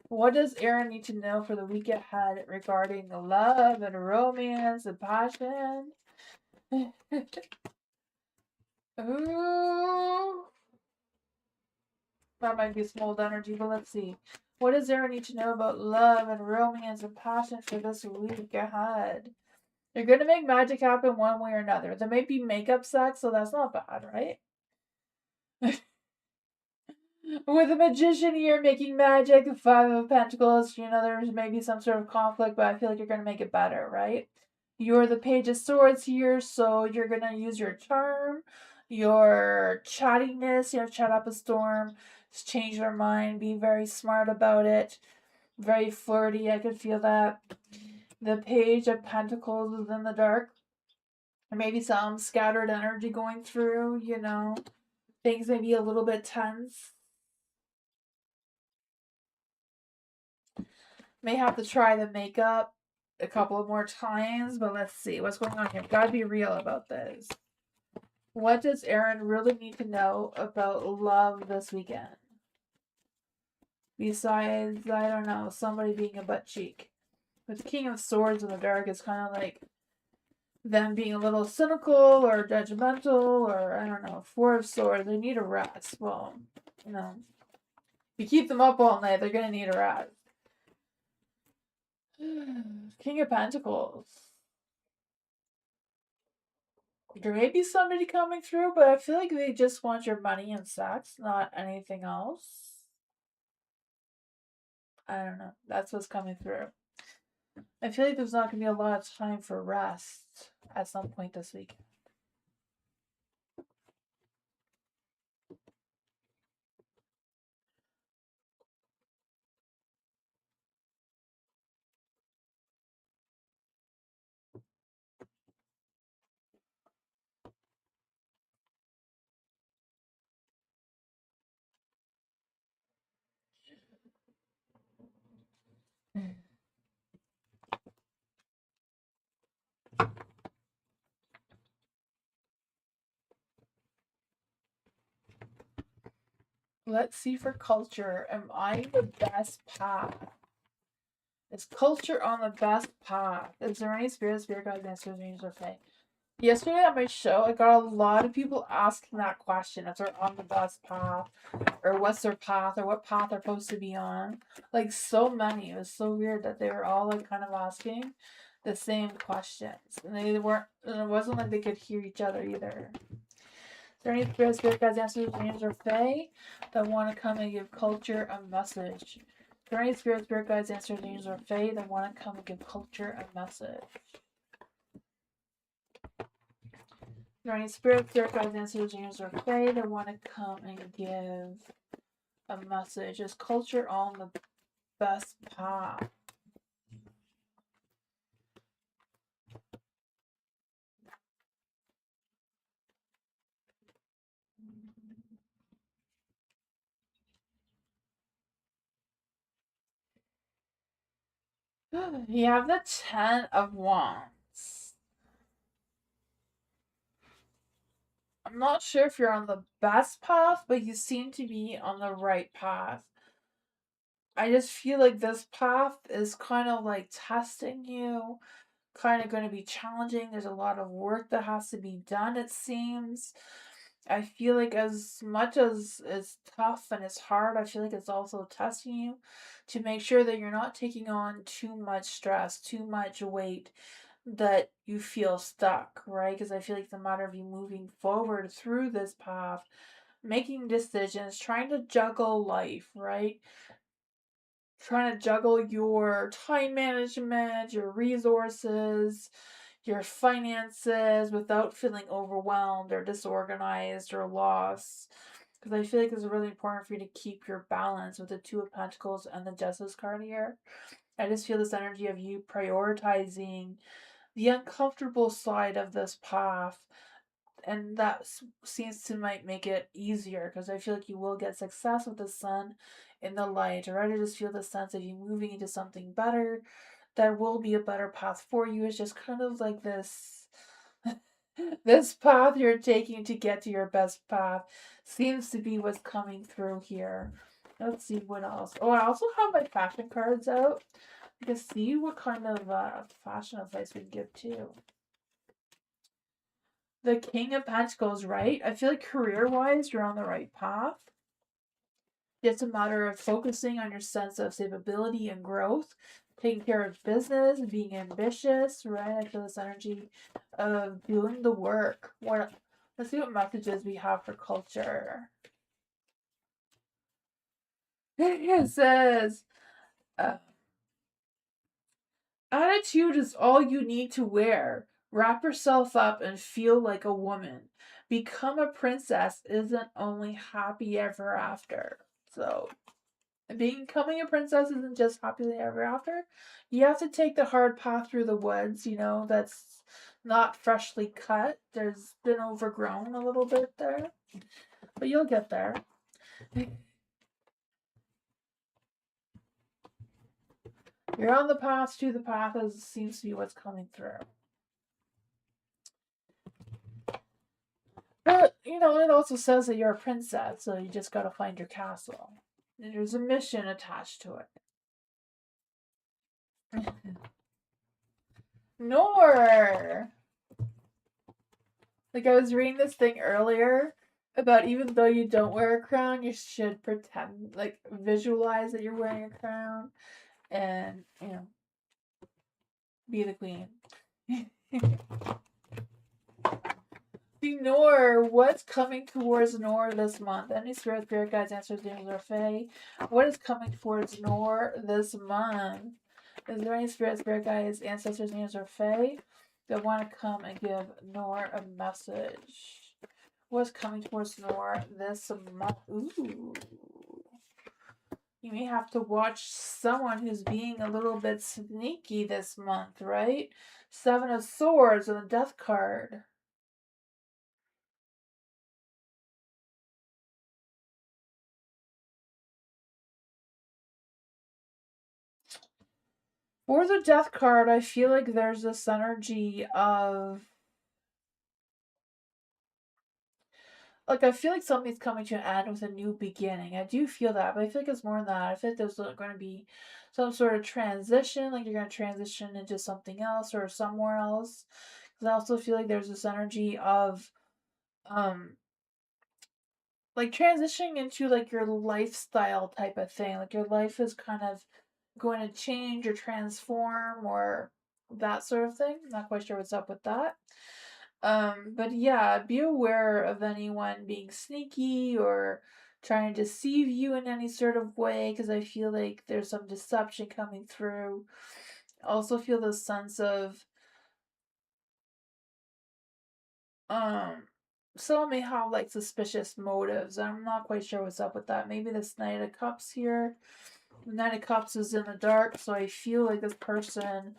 What does Aaron need to know for the week ahead regarding love and romance and passion? Ooh. That might be some old energy, but let's see. What does Aaron need to know about love and romance and passion for this week ahead? You're gonna make magic happen one way or another. There may be makeup sex, so that's not bad, right? With a magician here making magic, the Five of Pentacles, there's maybe some sort of conflict, but I feel like you're gonna make it better, right? You're the Page of Swords here, so you're gonna use your charm, your chattiness, chat up a storm, just change their mind, be very smart about it, very flirty, I can feel that. The Page of Pentacles is in the dark. Or maybe some scattered energy going through, things may be a little bit tense. May have to try the makeup a couple of more times, but let's see what's going on here. Gotta be real about this. What does Aaron really need to know about love this weekend? Besides, I don't know, somebody being a butt cheek. With King of Swords in the dark, it's kind of like them being a little cynical or judgmental, or I don't know, Four of Swords, they need a rest. Well, if you keep them up all night, they're gonna need a rest. King of Pentacles. There may be somebody coming through, but I feel like they just want your money and sex, not anything else. I don't know. That's what's coming through. I feel like there's not going to be a lot of time for rest at some point this week. Let's see for culture. Am I the best path? Is culture on the best path? Is there any spirit guides, answers, angels, or fae? Yesterday on my show, I got a lot of people asking that question. If they're on the best path, or what's their path, or what path they're supposed to be on. Like, so many. It was so weird that they were all like kind of asking the same questions, and they weren't. And it wasn't like they could hear each other either. Is there any spirit guides, answers, angels, or fae that want to come and give culture a message? Is there any spirit guides, answers, angels, or fae that want to come and give culture a message? Is there any spirit guides, answers, angels, or fae that want to come and give a message? Is culture on the best path? You have the Ten of Wands. I'm not sure if you're on the best path, but you seem to be on the right path. I just feel like this path is kind of like testing you, kind of going to be challenging. There's a lot of work that has to be done, it seems. I feel like as much as it's tough and it's hard, I feel like it's also testing you to make sure that you're not taking on too much stress, too much weight, that you feel stuck, right? Because I feel like it's a matter of you moving forward through this path, making decisions, trying to juggle life, right? Trying to juggle your time management, your resources, your finances without feeling overwhelmed or disorganized or lost. Because I feel like it's really important for you to keep your balance with the Two of Pentacles and the Justice card here. I just feel this energy of you prioritizing the uncomfortable side of this path, and that seems to might make it easier because I feel like you will get success with the sun in the light. Or I just feel the sense of you moving into something better. There will be a better path for you. It's just kind of like this this path you're taking to get to your best path seems to be what's coming through here. Let's see what else. Oh, I also have my fashion cards out. You can see what kind of fashion advice we can give too. The King of Pentacles, right? I feel like career-wise, you're on the right path. It's a matter of focusing on your sense of stability and growth, taking care of business, being ambitious, right? I feel this energy of doing the work. Let's see what messages we have for culture. It says, uh, attitude is all you need to wear. Wrap yourself up and feel like a woman. Become a princess isn't only happy ever after. So, becoming a princess isn't just happily ever after. You have to take the hard path through the woods, that's not freshly cut. There's been overgrown a little bit there, but you'll get there. You're on the path to the path, as seems to be what's coming through. But, it also says that you're a princess, so you just gotta find your castle. And there's a mission attached to it. Nor! Like, I was reading this thing earlier about even though you don't wear a crown, you should pretend, like, visualize that you're wearing a crown and, be the queen. Nor, what's coming towards Nor this month? Any spirit guides, answers, demons, or fae? What is coming towards Nor this month? Is there any spirit guides, ancestors, demons, or fae that want to come and give Nor a message? What's coming towards Nor this month? Ooh. You may have to watch someone who's being a little bit sneaky this month, right? Seven of Swords and the Death card. For the Death card, I feel like there's this energy of, like, I feel like something's coming to an end with a new beginning. I do feel that, but I feel like it's more than that. I feel like there's going to be some sort of transition, like you're going to transition into something else or somewhere else. Because I also feel like there's this energy of, like, transitioning into, like, your lifestyle type of thing. Like, your life is kind of going to change or transform or that sort of thing. Not quite sure what's up with that. But yeah, be aware of anyone being sneaky or trying to deceive you in any sort of way, because I feel like there's some deception coming through. I also feel the sense of, um, someone may have like suspicious motives. I'm not quite sure what's up with that. Maybe this Knight of Cups here. The Knight of Cups is in the dark, so I feel like this person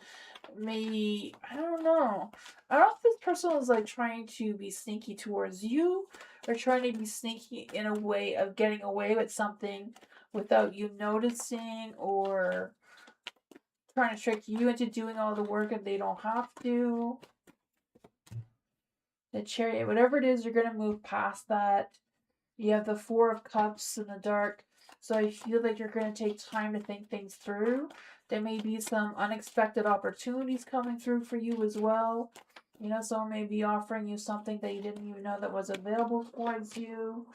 may, I don't know. I don't know if this person is like trying to be sneaky towards you or trying to be sneaky in a way of getting away with something without you noticing, or trying to trick you into doing all the work and they don't have to. The Chariot, whatever it is, you're going to move past that. You have the Four of Cups in the dark. So I feel like you're going to take time to think things through. There may be some unexpected opportunities coming through for you as well. You know, someone may be offering you something that you didn't even know that was available towards you.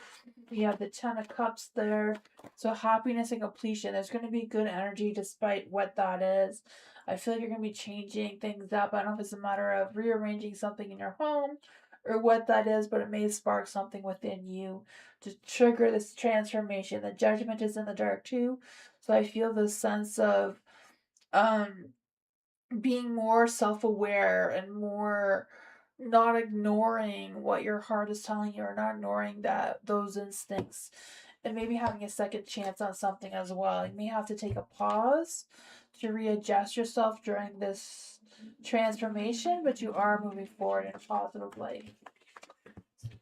You have the Ten of Cups there. So happiness and completion. There's going to be good energy despite what that is. I feel like you're going to be changing things up. I don't know if it's a matter of rearranging something in your home or what that is, but it may spark something within you to trigger this transformation. The Judgment is in the dark too. So I feel this sense of um being more self-aware and more not ignoring what your heart is telling you or not ignoring that those instincts and maybe having a second chance on something as well. You may have to take a pause to readjust yourself during this transformation, but you are moving forward in a positive light.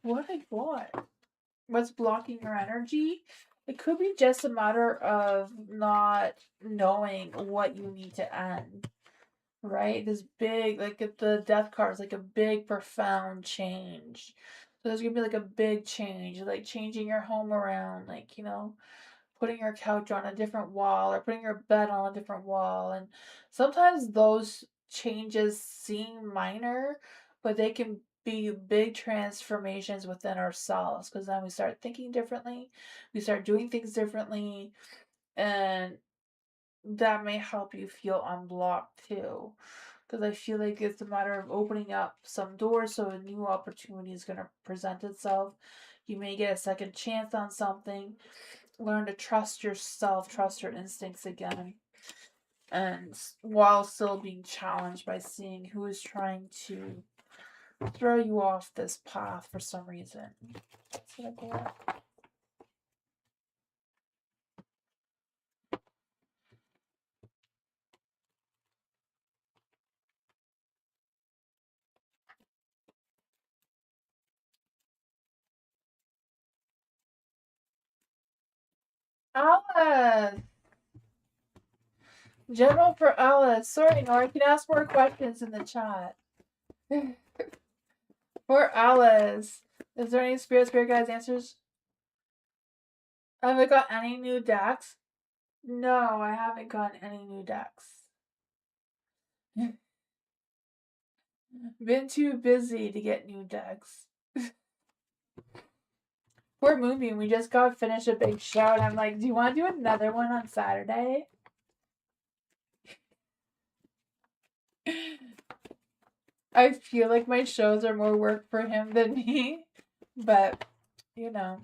What I got? What's blocking your energy? It could be just a matter of not knowing what you need to end, right? This big, like if the death card is like a big, profound change. So there's gonna be like a big change, like changing your home around, like, you know, putting your couch on a different wall or putting your bed on a different wall. And sometimes those changes seem minor, but they can be big transformations within ourselves because then we start thinking differently, we start doing things differently, and that may help you feel unblocked too. Because I feel like it's a matter of opening up some doors so a new opportunity is going to present itself. You may get a second chance on something. Learn to trust yourself, trust your instincts again. And while still being challenged by seeing who is trying to throw you off this path for some reason. That's what I got. Alice! General for Alice. Sorry, Nora, you can ask more questions in the chat. For Alice. Is there any spirit guides answers? Have I got any new decks? No, I haven't gotten any new decks. Been too busy to get new decks. Poor Moonbeam, we just got finished a big show, and I'm like, do you want to do another one on Saturday? I feel like my shows are more work for him than me, but, you know.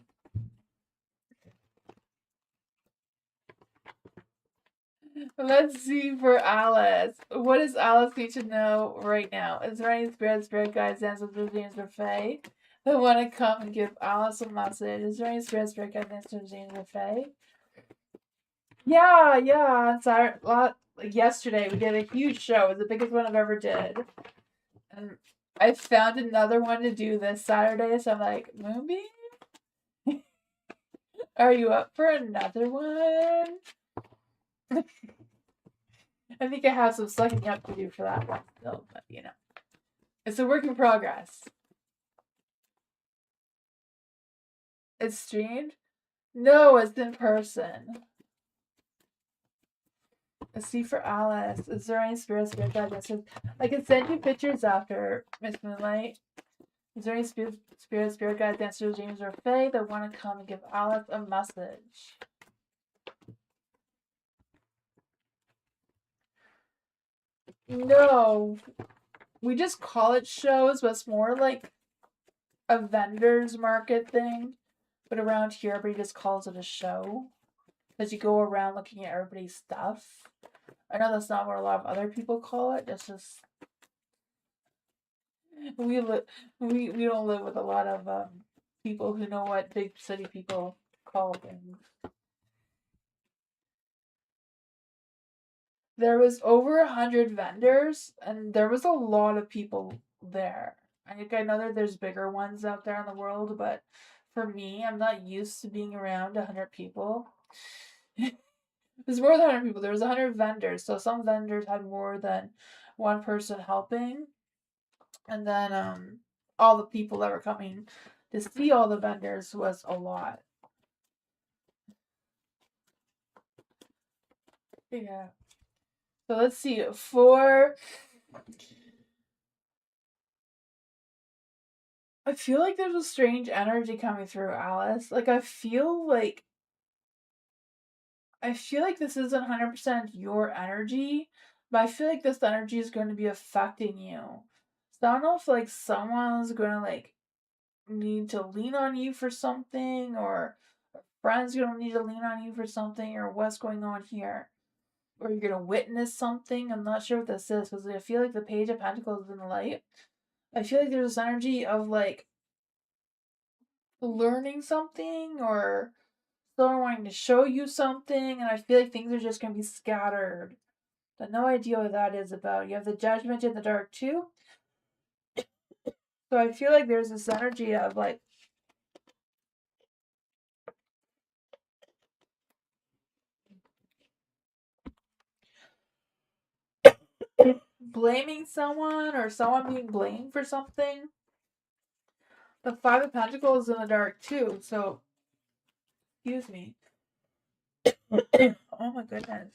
Let's see for Alice. What does Alice need to know right now? Is there any spirit guides, answers, dreams, or fae that want to come and give Alice a message? Is there any spirit guides, answers, dreams, or fae? Yeah. Saturday, yesterday we did a huge show. It was the biggest one I've ever did, and I found another one to do this Saturday. So I'm like, Moonbeam, are you up for another one? I think I have some sucking up to do for that one still, but you know. It's a work in progress. It's streamed? No, it's in person. Let's see for Alice. Is there any spirit guide? I can send you pictures after, Miss Moonlight. Is there any spirit guide, dancers, James, or Faye that want to come and give Alice a message? No, we just call it shows, but it's more like a vendor's market thing. But around here, everybody just calls it a show. Because you go around looking at everybody's stuff. I know that's not what a lot of other people call it. It's just we don't live with a lot of people who know what big city people call things. There was over 100 vendors, and there was a lot of people there. I know that there's bigger ones out there in the world, but for me, I'm not used to being around 100 people. There's more than 100 people. There was 100 vendors, so some vendors had more than one person helping, and then all the people that were coming to see all the vendors was a lot. Yeah. So let's see. For I feel like there's a strange energy coming through, Alice. Like I feel like this isn't 100% your energy, but I feel like this energy is going to be affecting you. So I don't know if like someone's going to like need to lean on you for something, or a friend's going to need to lean on you for something, or what's going on here. Or you're going to witness something. I'm not sure what this is because I feel like the Page of Pentacles is in the light. I feel like there's this energy of like learning something or someone wanting to show you something, and I feel like things are just going to be scattered. I have no idea what that is about. You have the Judgment in the dark too. So I feel like there's this energy of like blaming someone or someone being blamed for something. The Five of Pentacles is in the dark too. So excuse me. Oh my goodness.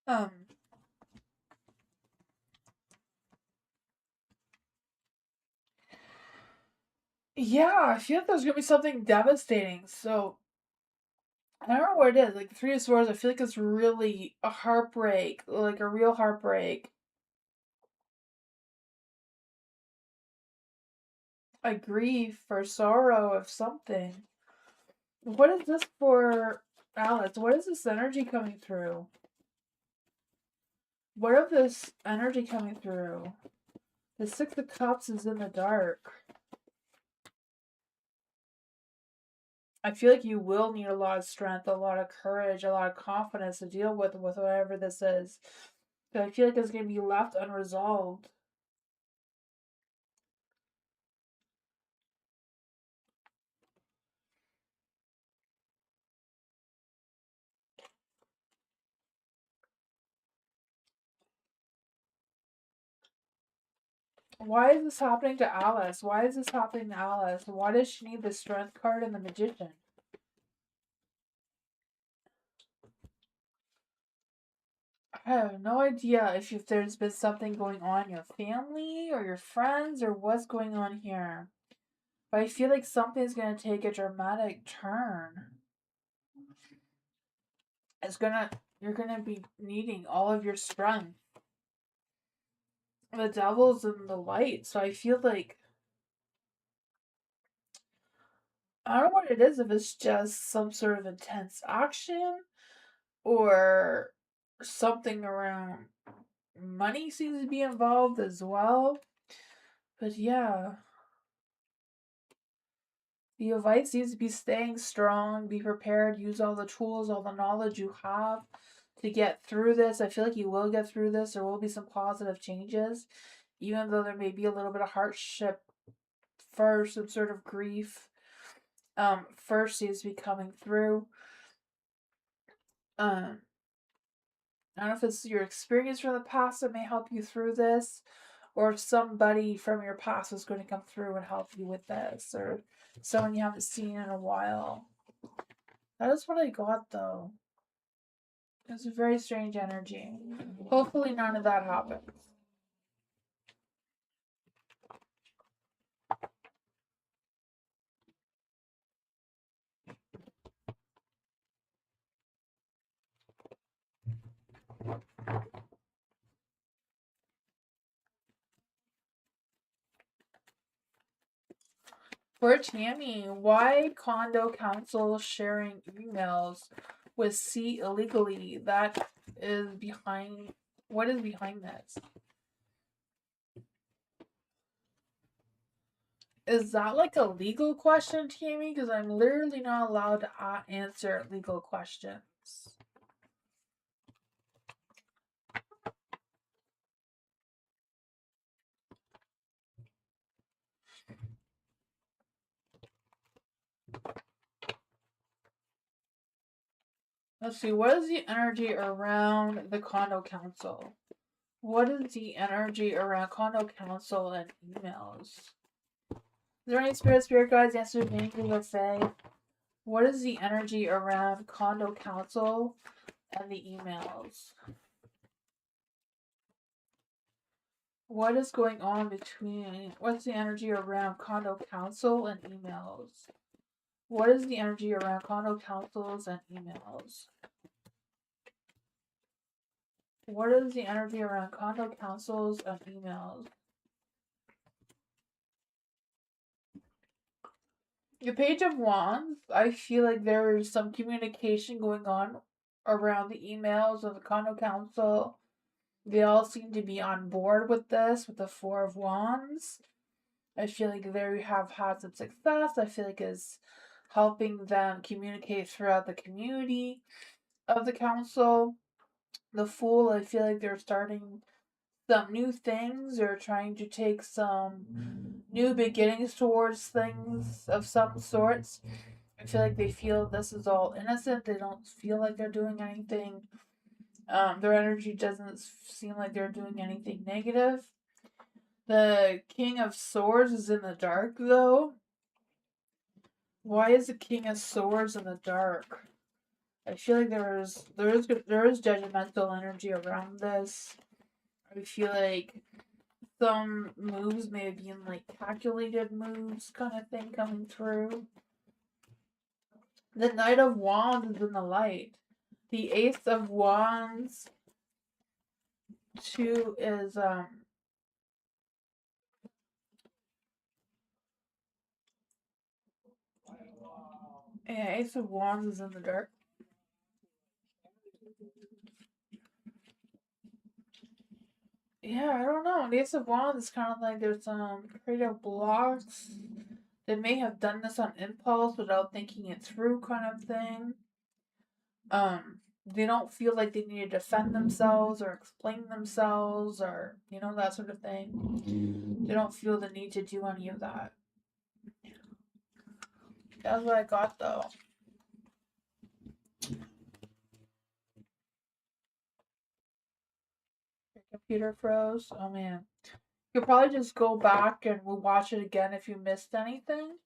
Um. Yeah, I feel like there's gonna be something devastating. So I don't know what it is. Like the Three of Swords, I feel like it's really a heartbreak, like a real heartbreak. A grief or sorrow of something. What is this for, Alice? What is this energy coming through? What of this energy coming through? The Six of Cups is in the dark. I feel like you will need a lot of strength, a lot of courage, a lot of confidence to deal with whatever this is. But I feel like it's going to be left unresolved. Why is this happening to Alice? Why is this happening to Alice? Why does she need the Strength card and the Magician? I have no idea if there's been something going on in your family or your friends or what's going on here. But I feel like something's going to take a dramatic turn. You're gonna be needing all of your strength. The devil's in the light, so I feel like I don't know what it is, if it's just some sort of intense action or something around money seems to be involved as well. But yeah, the advice needs to be staying strong, be prepared, use all the tools, all the knowledge you have to get through this. I feel like you will get through this. There will be some positive changes, even though there may be a little bit of hardship first, some sort of grief. First seems to be coming through. Um, I don't know if it's your experience from the past that may help you through this, or if somebody from your past is going to come through and help you with this, or someone you haven't seen in a while. That is what I got though. It's a very strange energy. Hopefully, none of that happens. For Tammy, why condo council sharing emails with C illegally? That is behind. What is behind this? Is that like a legal question, Tammy? Because I'm literally not allowed to answer legal questions. Let's see, what is the energy around the condo council? What is the energy around condo council and emails? Is there any spirit guides, answers, angels, or fae? What is the energy around condo council and the emails? What is going on between, what's the energy around condo council and emails? What is the energy around condo councils and emails? What is the energy around condo councils and emails? The Page of Wands, I feel like there's some communication going on around the emails of the condo council. They all seem to be on board with this, with the Four of Wands. I feel like they have had some success. I feel like it's helping them communicate throughout the community of the council. The Fool, I feel like they're starting some new things or trying to take some new beginnings towards things of some sorts. I feel like they feel this is all innocent. They don't feel like they're doing anything. Their energy doesn't seem like they're doing anything negative. The King of Swords is in the dark, though. Why is the King of Swords in the dark? I feel like there is judgmental energy around this. I feel like some moves may have been like calculated moves kind of thing coming through. The Knight of Wands is in the light. The Ace of Wands two is yeah, Ace of Wands is in the dark. Yeah, I don't know. The Ace of Wands is kind of like there's some creative blocks. They may have done this on impulse without thinking it through, kind of thing. They don't feel like they need to defend themselves or explain themselves or that sort of thing. They don't feel the need to do any of that. That's what I got though. Your computer froze. Oh man. You could probably just go back and we'll watch it again if you missed anything.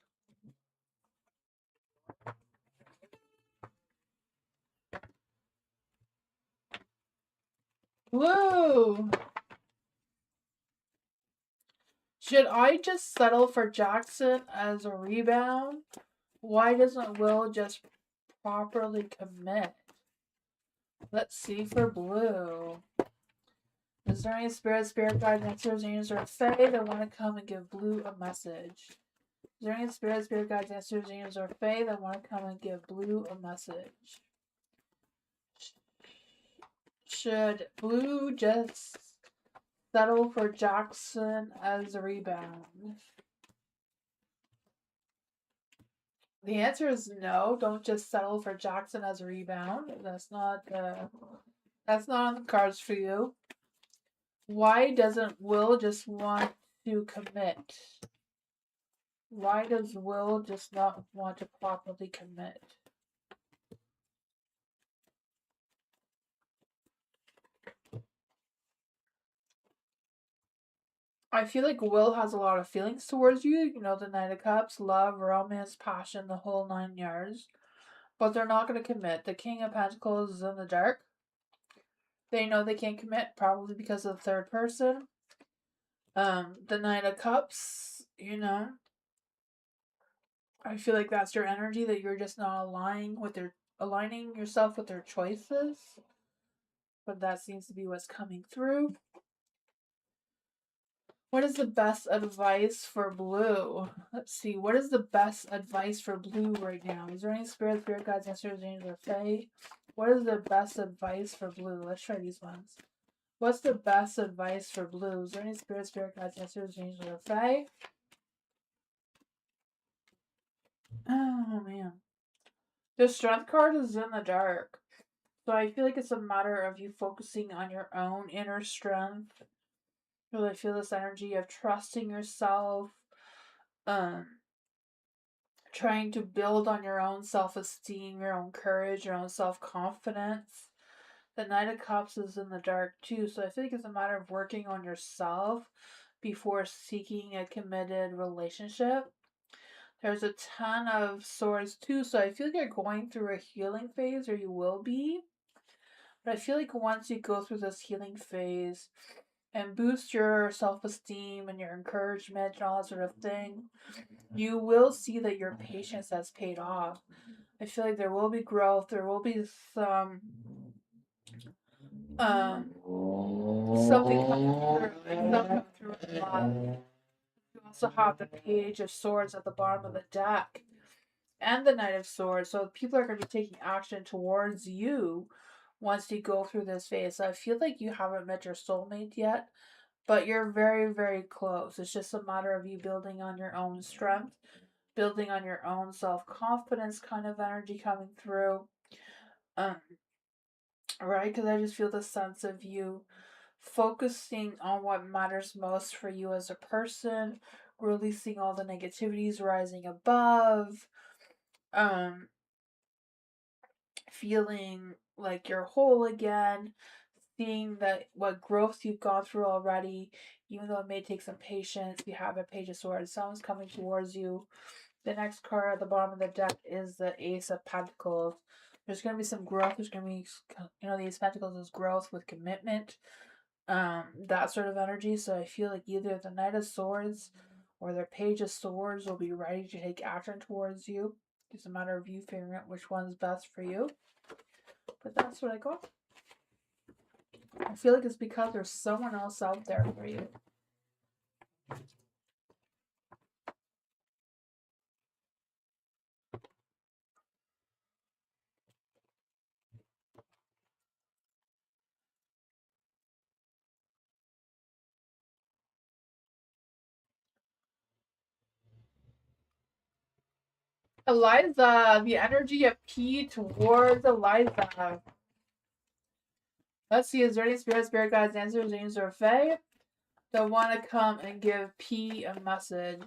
Woo! Should I just settle for Jackson as a rebound? Why doesn't Will just properly commit? Let's see for blue. Is there any spirit guide, answers, angels, or fae that want to come and give blue a message? Is there any spirit guides, answers, angels, or fae that want to come and give blue a message? Should blue just settle for Jackson as a rebound? The answer is no. Don't just settle for Jackson as a rebound. That's not on the cards for you. Why doesn't Will just want to commit? Why does Will just not want to properly commit? I feel like Will has a lot of feelings towards you. You know, the Knight of Cups, love, romance, passion, the whole 9 yards. But they're not going to commit. The King of Pentacles is in the dark. They know they can't commit, probably because of the third person. The Knight of Cups, I feel like that's your energy, that you're just not aligning yourself with their choices. But that seems to be what's coming through. What is the best advice for blue? Let's see. What is the best advice for blue right now? Is there any spirit guides, answers, angels, or fae? What is the best advice for blue? Let's try these ones. What's the best advice for blue? Is there any spirit guides, answers, angels, or fae? Oh man. The strength card is in the dark. So I feel like it's a matter of you focusing on your own inner strength. Really feel this energy of trusting yourself, trying to build on your own self-esteem, your own courage, your own self-confidence. The Knight of Cups is in the dark too, so I feel like it's a matter of working on yourself before seeking a committed relationship. There's a Ten of Swords too, so I feel like you're going through a healing phase, or you will be. But I feel like once you go through this healing phase and boost your self-esteem and your encouragement and all that sort of thing, you will see that your patience has paid off. I feel like there will be growth. There will be some something coming through. Like not coming through in love. You also have the Page of Swords at the bottom of the deck and the Knight of Swords. So people are going to be taking action towards you once you go through this phase. So I feel like you haven't met your soulmate yet, but you're very, very close. It's just a matter of you building on your own strength, building on your own self-confidence kind of energy coming through. Um, right? Because I just feel the sense of you focusing on what matters most for you as a person, releasing all the negativities, rising above, um, feeling like you're whole again, seeing that what growth you've gone through already, even though it may take some patience. You have a Page of Swords, someone's coming towards you. The next card at the bottom of the deck is the Ace of Pentacles. There's going to be some growth. There's going to be, the Ace of Pentacles is growth with commitment, that sort of energy. So I feel like either the Knight of Swords or the Page of Swords will be ready to take action towards you. It's a matter of you figuring out which one's best for you. But that's what I got. I feel like it's because there's someone else out there for you. Eliza, the energy of P towards Eliza. Let's see, is there any spirit guides, answers, angels, or fae that want to come and give P a message?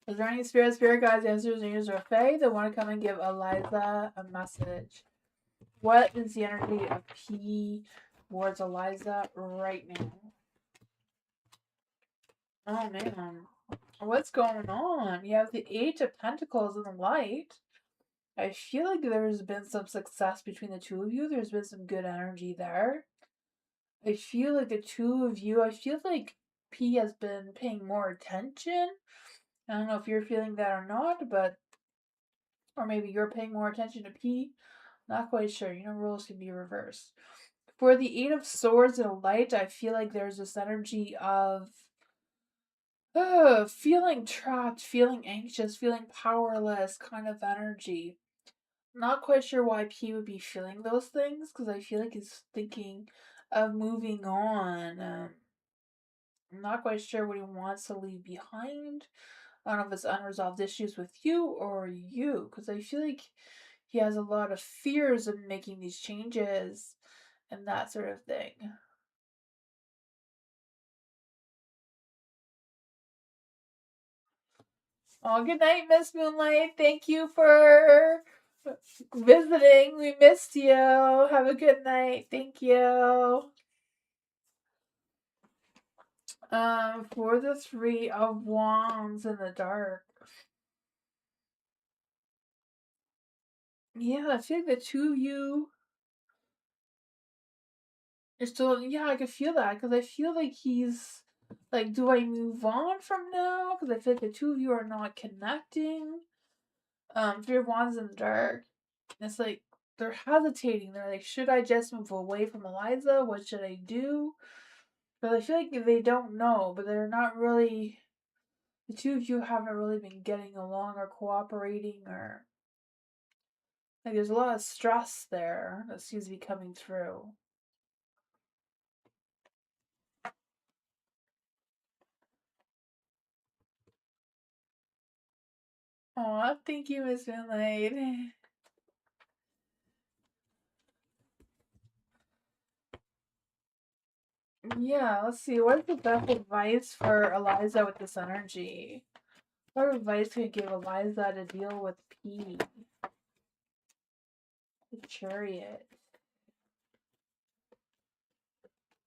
Is there any spirit guides, answers, angels, or fae that want to come and give Eliza a message? What is the energy of P towards Eliza right now? Oh man, what's going on? You have the Eight of Pentacles in the light. I feel like there's been some success between the two of you. There's been some good energy there. I feel like the two of you, I feel like P has been paying more attention. I don't know if you're feeling that or not, but, or maybe you're paying more attention to P. Not quite sure. Roles can be reversed. For the Eight of Swords in a light, I feel like there's this energy of feeling trapped, feeling anxious, feeling powerless kind of energy. Not quite sure why P would be feeling those things, because I feel like he's thinking of moving on. I'm not quite sure what he wants to leave behind. I don't know if it's unresolved issues with you or you, because I feel like he has a lot of fears in making these changes and that sort of thing. Oh, good night, Miss Moonlight. Thank you for visiting. We missed you. Have a good night. Thank you. For the Three of Wands in the dark. Yeah, I feel like the two of you are still, yeah, I can feel that, because I feel like he's like, do I move on from now? Because I feel like the two of you are not connecting. Three of Wands in the dark. It's like they're hesitating. They're like, should I just move away from Eliza? What should I do? But I feel like they don't know, but they're not really, the two of you haven't really been getting along or cooperating, or like there's a lot of stress there that seems to be coming through. Aw, thank you, Miss Moonlight. Yeah, let's see. What's the best advice for Eliza with this energy? What advice can you give Eliza to deal with P? The Chariot.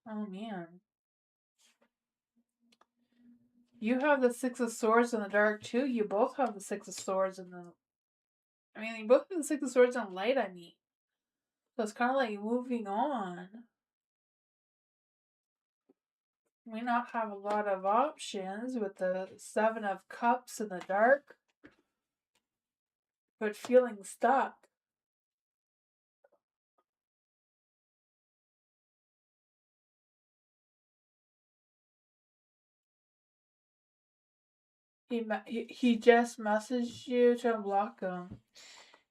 Oh man. You have the Six of Swords in the dark too. You both have the Six of Swords in the. I mean, you both have the Six of Swords in light. I mean, so it's kind of like moving on. We not have a lot of options with the Seven of Cups in the dark, but feeling stuck. He just messaged you to unblock him.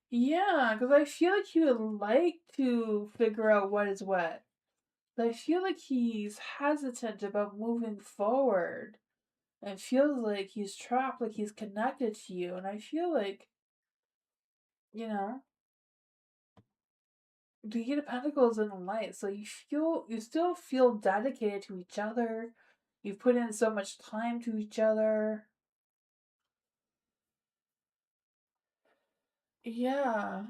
Yeah, because I feel like he would like to figure out what is what. But I feel like he's hesitant about moving forward. And feels like he's trapped, like he's connected to you. And I feel like, you know, the Eight of Pentacles in the light. So you still feel dedicated to each other. You've put in so much time to each other. Yeah.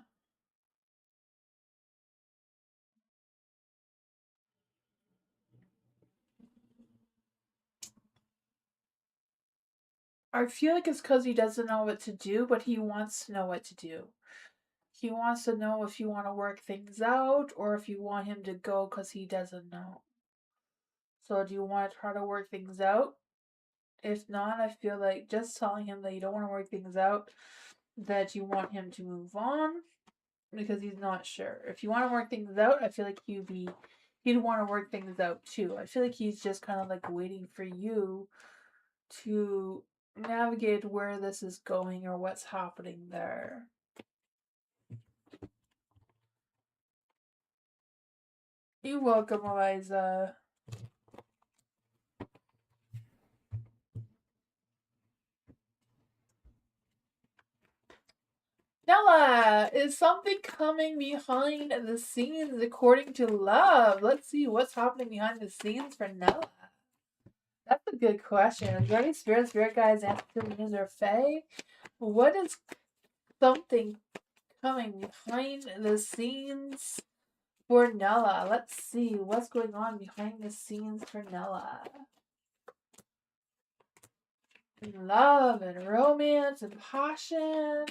I feel like it's because he doesn't know what to do, but he wants to know what to do. He wants to know if you want to work things out or if you want him to go because he doesn't know. So, do you want to try to work things out? If not, I feel like just telling him that you don't want to work things out, that you want him to move on because he's not sure. If you want to work things out, I feel like he'd want to work things out too. I feel like he's just kind of like waiting for you to navigate where this is going or what's happening there. You're welcome, Eliza. Nella, is something coming behind the scenes according to love? Let's see what's happening behind the scenes for Nella. That's a good question. Is there any spirit guides, ancestors, or fae? What is something coming behind the scenes for Nella? Let's see what's going on behind the scenes for Nella. Love and romance and passion.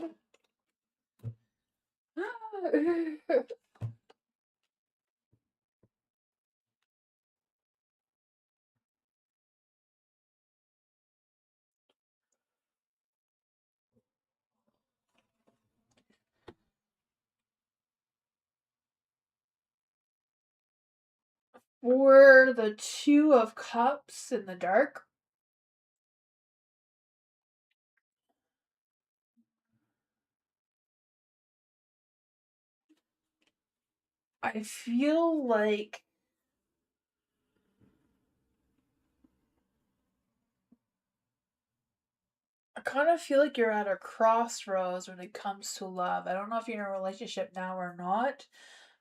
For the Two of Cups in the dark, I feel like I kind of feel like you're at a crossroads when it comes to love. I don't know if you're in a relationship now or not,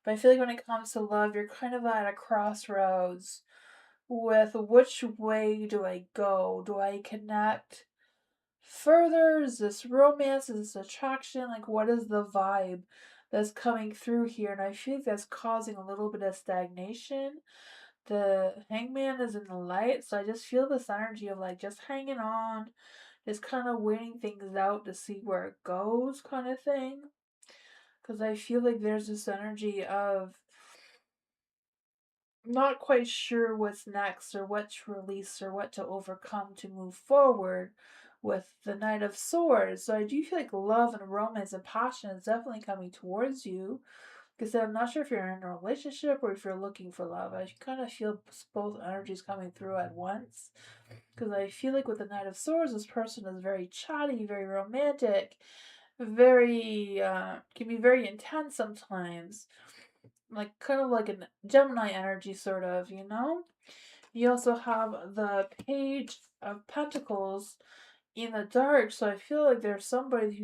but I feel like when it comes to love, you're kind of at a crossroads with which way do I go? Do I connect further? Is this romance? Is this attraction? Like, what is the vibe that's coming through here? And I feel like that's causing a little bit of stagnation. The hangman is in the light, so I just feel this energy of like just hanging on, just kind of waiting things out to see where it goes, kind of thing. Because I feel like there's this energy of not quite sure what's next or what to release or what to overcome to move forward with the Knight of Swords. So I do feel like love and romance and passion is definitely coming towards you. Because I'm not sure if you're in a relationship or if you're looking for love. I kind of feel both energies coming through at once. Because I feel like with the Knight of Swords, this person is very chatty, very romantic, very, can be very intense sometimes. Like, kind of like a Gemini energy, sort of, you know? You also have the Page of Pentacles in the dark, so I feel like there's somebody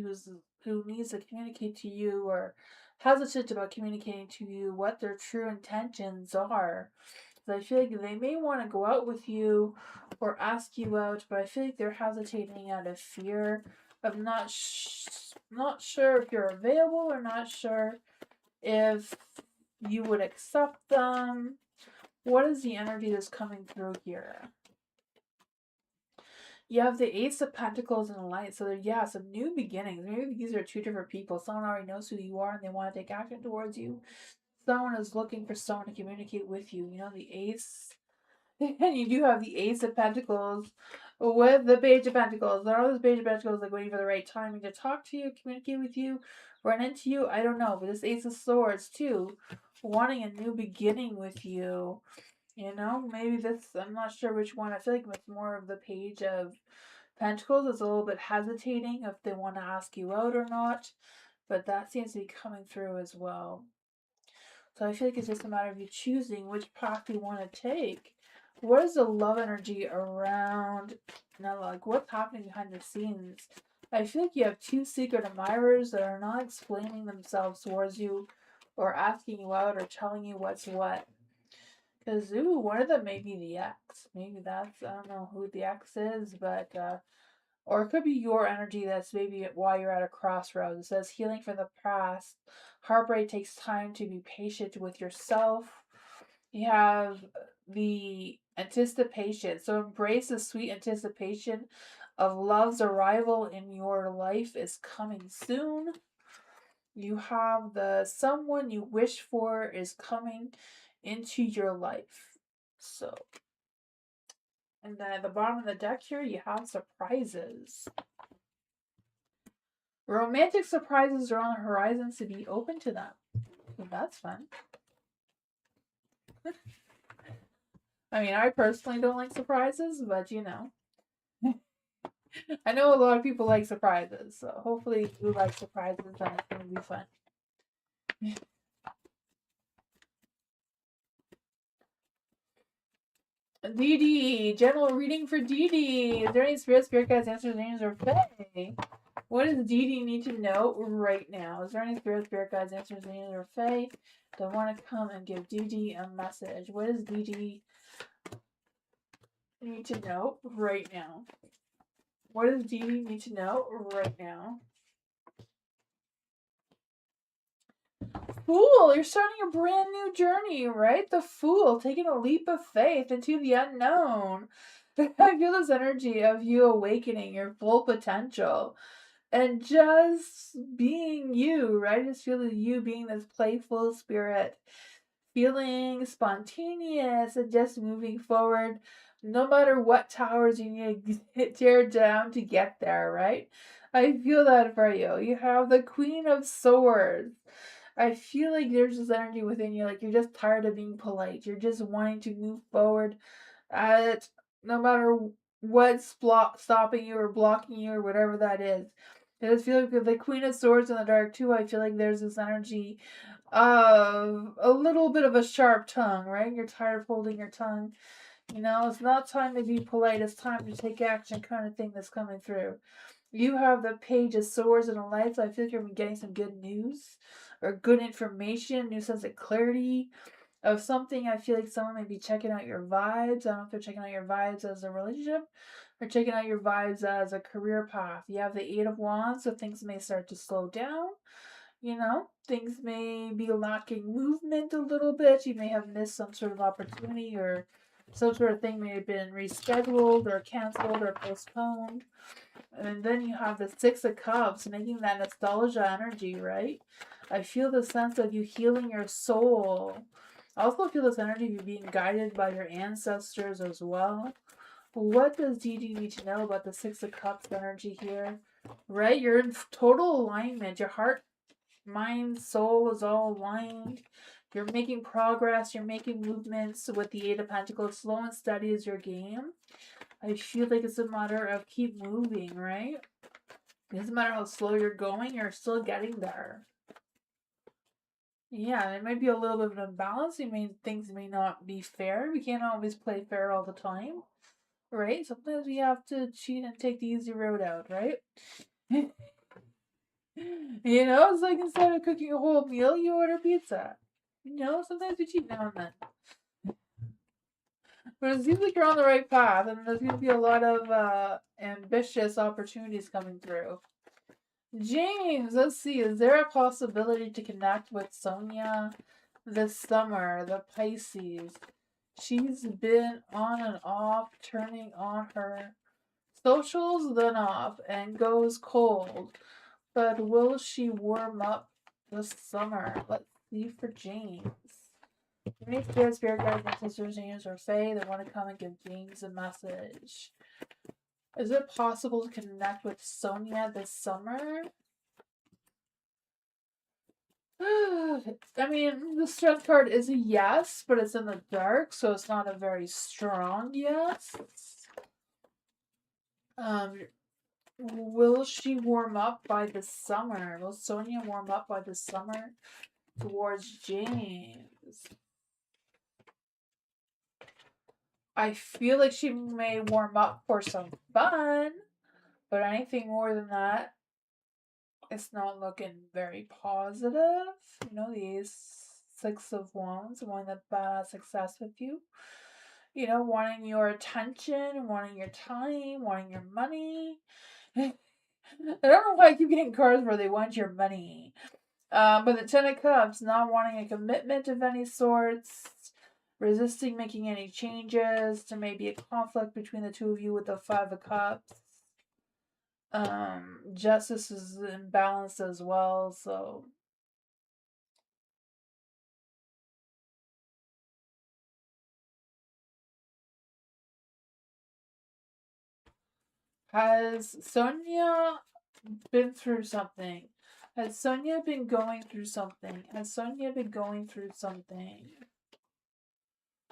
who needs to communicate to you or hesitant about communicating to you what their true intentions are. So I feel like they may want to go out with you or ask you out, but I feel like they're hesitating out of fear of not sure if you're available or not sure if you would accept them What is the energy that's coming through here? You have the Ace of Pentacles and the Light. So, yeah, some new beginnings. Maybe these are two different people. Someone already knows who you are and they want to take action towards you. Someone is looking for someone to communicate with you. You know, the Ace. And you do have the Ace of Pentacles with the Page of Pentacles. There are those Page of Pentacles like waiting for the right timing to talk to you, communicate with you, run into you. I don't know. But this Ace of Swords, too, wanting a new beginning with you. You know, maybe this, I'm not sure which one. I feel like it's more of the Page of Pentacles. It's a little bit hesitating if they want to ask you out or not. But that seems to be coming through as well. So I feel like it's just a matter of you choosing which path you want to take. What is the love energy around now? Like, what's happening behind the scenes? I feel like you have two secret admirers that are not explaining themselves towards you or asking you out or telling you what's what. Because, ooh, one of them may be the ex. Maybe that's, I don't know who the ex is, but, or it could be your energy that's maybe why you're at a crossroads. It says healing from the past. Heartbreak takes time to be patient with yourself. You have the anticipation. So embrace the sweet anticipation of love's arrival in your life is coming soon. You have the someone you wish for is coming into your life. So, and then at the bottom of the deck here, you have surprises. Romantic surprises are on the horizon, so be open to them. So that's fun. I mean, I personally don't like surprises, but you know. I know a lot of people like surprises, so hopefully you like surprises and it's going to be fun. Dee Dee, general reading for Dee Dee. Is there any spirit guides, answers, names, or fae? What does Dee Dee need to know right now? Is there any spirit guides, answers, names, or fae that want to come and give Dee Dee a message? What does Dee Dee need to know right now? What does Dee Dee need to know right now? Fool, you're starting a brand new journey, right? The Fool, taking a leap of faith into the unknown. I feel this energy of you awakening your full potential and just being you, right? Just feeling you being this playful spirit, feeling spontaneous and just moving forward, no matter what towers you need to tear down to get there, right? I feel that for you. You have the Queen of Swords. I feel like there's this energy within you, like you're just tired of being polite. You're just wanting to move forward at no matter what's stopping you or blocking you or whatever that is. I just feel like with the Queen of Swords in the dark too, I feel like there's this energy of a little bit of a sharp tongue, right? You're tired of holding your tongue. You know, it's not time to be polite, it's time to take action kind of thing that's coming through. You have the Page of Swords and the Light, so I feel like you're getting some good news or good information, new sense of clarity of something. I feel like someone may be checking out your vibes. I don't know if they're checking out your vibes as a relationship or checking out your vibes as a career path. You have the Eight of Wands, so things may start to slow down. You know, things may be lacking movement a little bit. You may have missed some sort of opportunity or some sort of thing may have been rescheduled or canceled or postponed. And then you have the Six of Cups, making that nostalgia energy, right? I feel the sense of you healing your soul. I also feel this energy of you being guided by your ancestors as well. What does Dee Dee need to know about the Six of Cups energy here? Right? You're in total alignment. Your heart, mind, soul is all aligned. You're making progress. You're making movements with the Eight of Pentacles. Slow and steady is your game. I feel like it's a matter of keep moving, right? It doesn't matter how slow you're going, you're still getting there. Yeah, there might be a little bit of an imbalance. Things may not be fair. We can't always play fair all the time, right? Sometimes we have to cheat and take the easy road out, right? You know, it's like instead of cooking a whole meal, you order pizza. You know, sometimes we cheat now and then. But it seems like you're on the right path, and there's going to be a lot of ambitious opportunities coming through. James, let's see. Is there a possibility to connect with Sonia this summer, the Pisces? She's been on and off, turning on her socials, then off, and goes cold. But will she warm up this summer? Let's see for James. Any spirit guides, ancestors, James, or Fae that want to come and give James a message? Is it possible to connect with Sonia this summer? I mean, the strength card is a yes, but it's in the dark, so it's not a very strong yes. Will she warm up by the summer? Will Sonia warm up by the summer towards James? I feel like she may warm up for some fun, but anything more than that, it's not looking very positive. You know, the Six of Wands, wanting the bad success with you. You know, wanting your attention, wanting your time, wanting your money. I don't know why I keep getting cards where they want your money. But the Ten of Cups, not wanting a commitment of any sorts, resisting making any changes, to maybe a conflict between the two of you with the Five of Cups. Justice is imbalanced as well, so has Sonia been through something? Has Sonia been going through something? Has Sonia been going through something?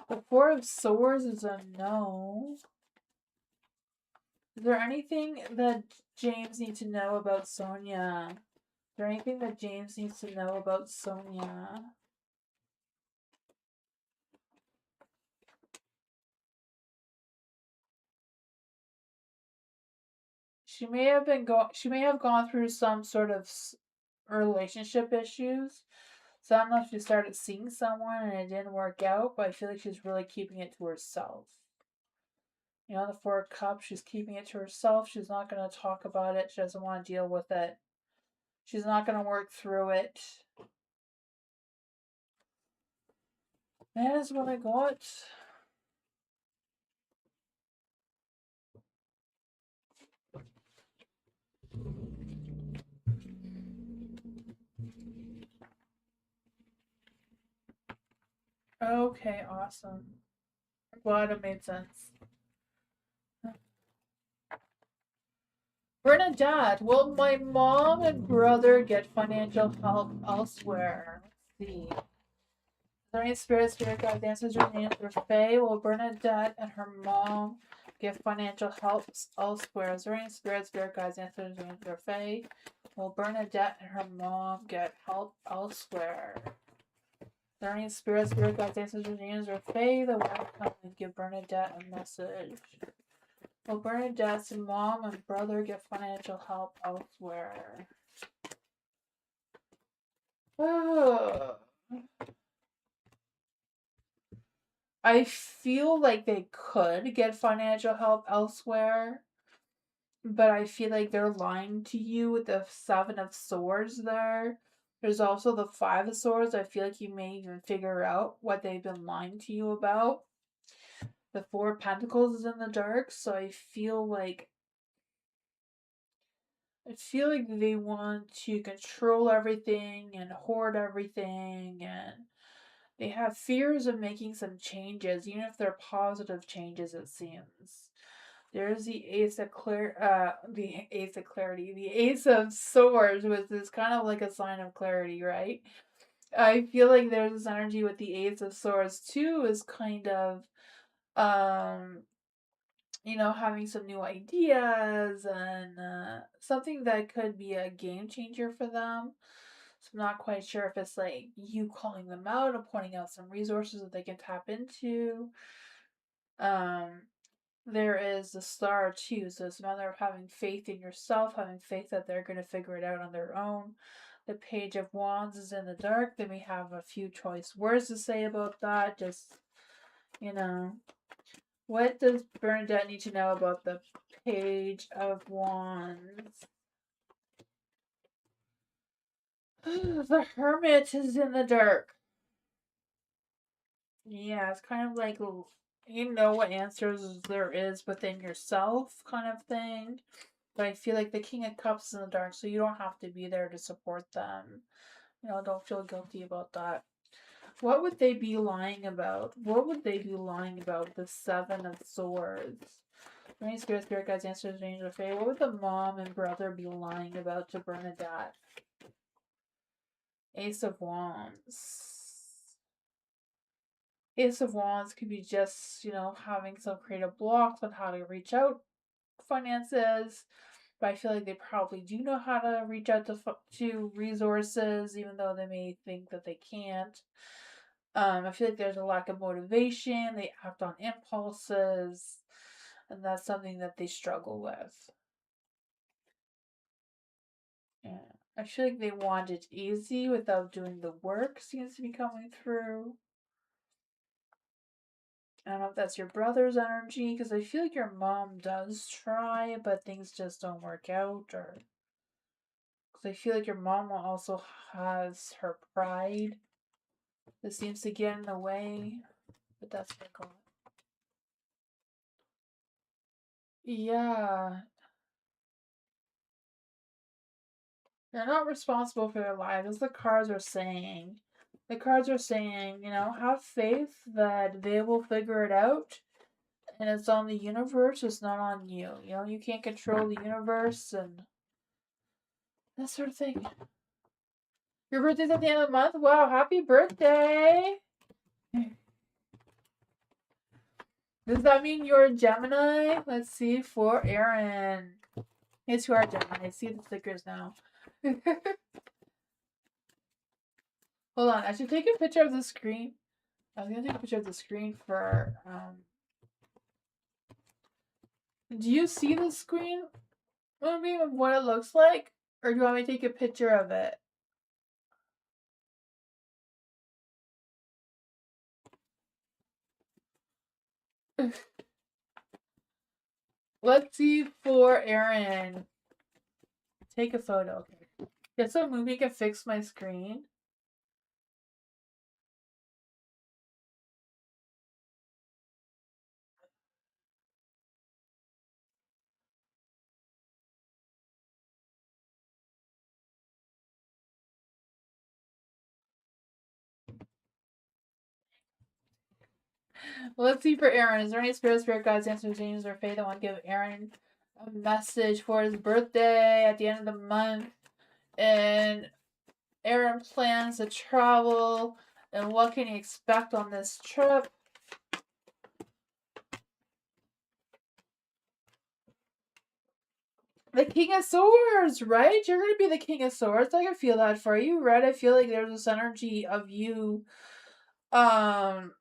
The Four of Swords is a no. Is there anything that James needs to know about Sonia? Is there anything that James needs to know about Sonia? She may have gone through some sort of relationship issues. So I don't know if she started seeing someone and it didn't work out, but I feel like she's really keeping it to herself. You know, the Four of Cups, she's keeping it to herself. She's not going to talk about it. She doesn't want to deal with it. She's not going to work through it. That is what I got. Okay, awesome. I'm glad it made sense. Bernadette, will my mom and brother get financial help elsewhere? Let's see. Is there any spirit guides, answers, or names or Fae? Will Bernadette and her mom get financial help elsewhere? Is there any spirit guides, answers, or names or Fae? Will Bernadette and her mom get help elsewhere? Is there any spirit guides, answers, or names or Fae that want to come and give Bernadette a message? Will Bernadette's mom and brother get financial help elsewhere? Oh. I feel like they could get financial help elsewhere, but I feel like they're lying to you with the Seven of Swords there. There's also the Five of Swords. I feel like you may even figure out what they've been lying to you about. The Four of Pentacles is in the dark, so I feel like they want to control everything and hoard everything, and they have fears of making some changes, even if they're positive changes, it seems. There's the Ace of the Ace of Clarity. The Ace of Swords, which is kind of like a sign of clarity, right? I feel like there's this energy with the Ace of Swords too, is kind of having some new ideas and something that could be a game changer for them. So I'm not quite sure if it's like you calling them out and pointing out some resources that they can tap into. There is the Star too, so it's a matter of having faith in yourself, having faith that they're going to figure it out on their own. The Page of Wands is in the dark. Then we have a few choice words to say about that. Just, what does Bernadette need to know about the Page of Wands? The Hermit is in the dark. Yeah, it's kind of like you know what answers there is within yourself, kind of thing. But I feel like the King of Cups is in the dark, so you don't have to be there to support them. You know, don't feel guilty about that. What would they be lying about? What would they be lying about? The Seven of Swords. Any spirit guides, answers, angel fae. What would the mom and brother be lying about to Bernadette? Ace of Wands. Ace of Wands could be just, you know, having some creative blocks on how to reach out finances. But I feel like they probably do know how to reach out to resources, even though they may think that they can't. I feel like there's a lack of motivation. They act on impulses, and that's something that they struggle with. Yeah. I feel like they want it easy without doing the work, seems to be coming through. I don't know if that's your brother's energy, because I feel like your mom does try, but things just don't work out, or because I feel like your mom also has her pride that seems to get in the way, but that's what I call it. Yeah, they're not responsible for their lives, as the cards are saying. The cards are saying, you know, have faith that they will figure it out, and it's on the universe, it's not on you. You know, you can't control the universe and that sort of thing. Your birthday's at the end of the month? Wow, happy birthday! Does that mean you're a Gemini? Let's see for Aaron. Yes, you are a Gemini. I see the stickers now. Hold on, I should take a picture of the screen. I was gonna take a picture of the screen for do you see the screen movie of what it looks like? Or do you want me to take a picture of it? Let's see for Aaron. Take a photo. Okay. Get some movie can fix my screen. Let's see for Aaron. Is there any spirit guides, answers, angels, or fate that want to give Aaron a message for his birthday at the end of the month? And Aaron plans to travel, and what can he expect on this trip? The King of Swords, right? You're gonna be the King of Swords. I can feel that for you, right? I feel like there's this energy of you, um,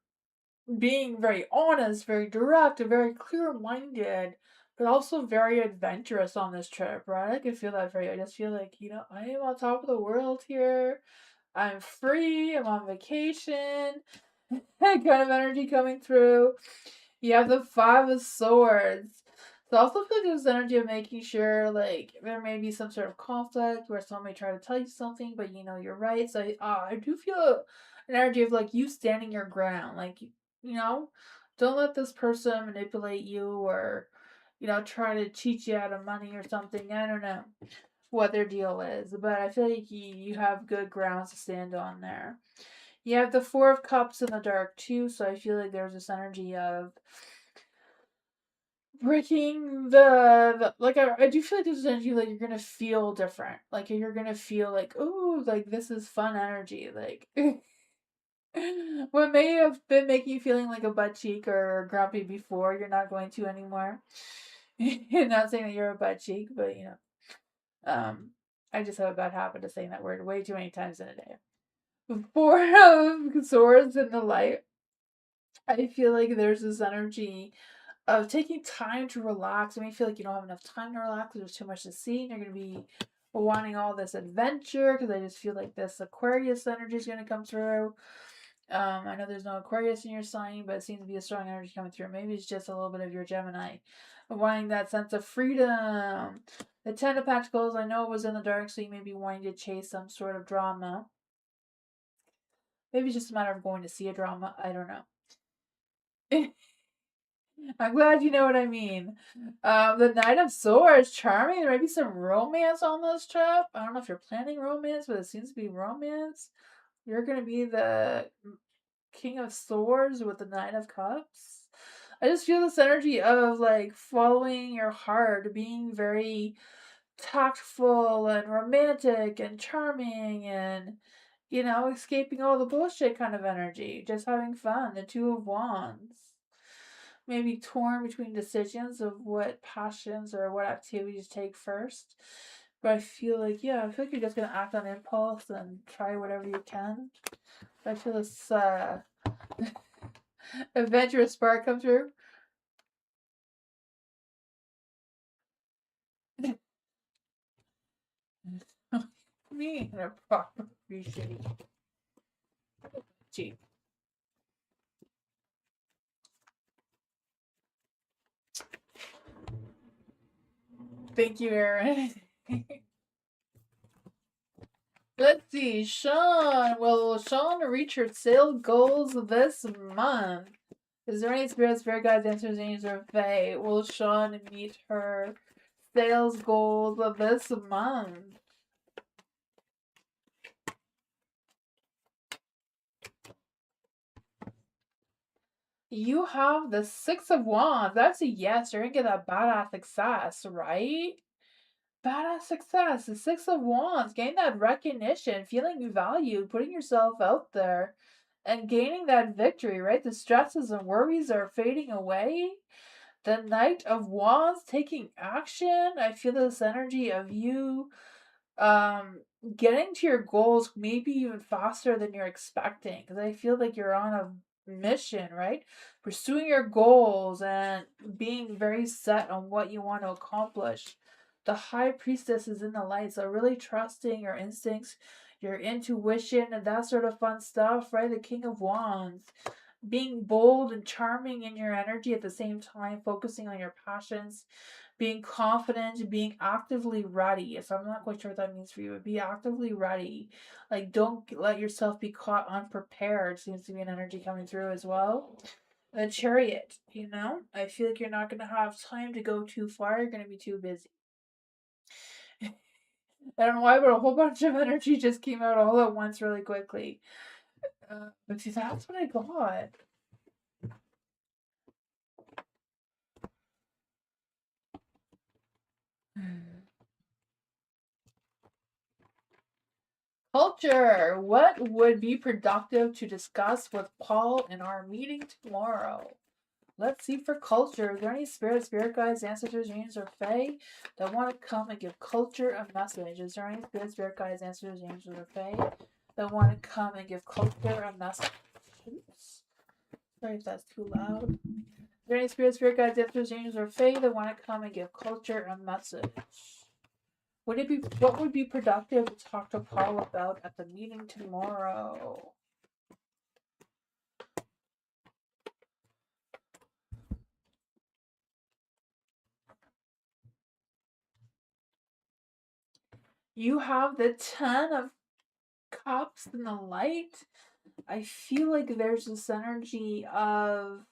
being very honest, very direct, and very clear-minded, but also very adventurous on this trip, right? I can feel that for you. I just feel like, you know, I am on top of the world here. I'm free. I'm on vacation. That kind of energy coming through. You have the Five of Swords. So I also feel like there's energy of making sure, like, there may be some sort of conflict where someone may try to tell you something, but you know you're right. So I do feel an energy of like you standing your ground, like you know, don't let this person manipulate you or you know try to cheat you out of money or something. I don't know what their deal is, but I feel like you have good grounds to stand on there. You have the Four of Cups in the dark too, so I feel like there's this energy of breaking the like I do feel like there's energy like you're gonna feel different. Like you're gonna feel like, oh, like this is fun energy. Like what may have been making you feeling like a butt cheek or grumpy before, you're not going to anymore. Not saying that you're a butt cheek, but you know, I just have a bad habit of saying that word way too many times in a day. Four of Swords in the light. I feel like there's this energy of taking time to relax. I mean, I feel like you don't have enough time to relax. There's too much to see, and you're going to be wanting all this adventure because I just feel like this Aquarius energy is going to come through. I know there's no Aquarius in your sign, but it seems to be a strong energy coming through. Maybe it's just a little bit of your Gemini wanting that sense of freedom. The Ten of Pentacles, I know it was in the dark, so you may be wanting to chase some sort of drama. Maybe it's just a matter of going to see a drama. I don't know. I'm glad you know what I mean. The Knight of Swords, charming. There might be some romance on this trip. I don't know if you're planning romance, but it seems to be romance. You're gonna be the King of Swords with the Nine of Cups. I just feel this energy of like following your heart, being very tactful and romantic and charming and escaping all the bullshit kind of energy. Just having fun. The Two of Wands. Maybe torn between decisions of what passions or what activities take first. But I feel like, yeah, I feel like you're just gonna act on impulse and try whatever you can. But I feel this adventurous spark come through. Me in a proper appreciation. Gee. Thank you, Aaron. Let's see, Sean. Will Sean reach her sales goals this month? Is there any spirit guides, answers, angels, or fae? Will Sean meet her sales goals of this month? You have the Six of Wands. That's a yes. You're gonna get that badass success, right? Badass success. The Six of Wands. Gain that recognition, feeling valued, putting yourself out there, and gaining that victory, right? The stresses and worries are fading away. The Knight of Wands taking action. I feel this energy of you um getting to your goals maybe even faster than you're expecting, because I feel like you're on a mission, right? Pursuing your goals and being very set on what you want to accomplish. The High Priestess is in the light, so really trusting your instincts, your intuition, and that sort of fun stuff, right? The King of Wands, being bold and charming in your energy at the same time, focusing on your passions, being confident, being actively ready. So I'm not quite sure what that means for you, but be actively ready. Like, don't let yourself be caught unprepared. Seems to be an energy coming through as well. The Chariot, I feel like you're not going to have time to go too far. You're going to be too busy. I don't know why, but a whole bunch of energy just came out all at once really quickly. But see, that's what I got. Culture. What would be productive to discuss with Paul in our meeting tomorrow? Let's see for culture. Are there any spirit guides, ancestors, angels, or fae that want to come and give culture a message? Is there any spirit guides, ancestors, angels, or fae that want to come and give culture a message? Oops. Sorry if that's too loud. Is there any spirit guides, ancestors, angels, or fae that want to come and give culture a message? What would be productive to talk to Paul about at the meeting tomorrow? You have the Ten of Cups in the light. I feel like there's this energy of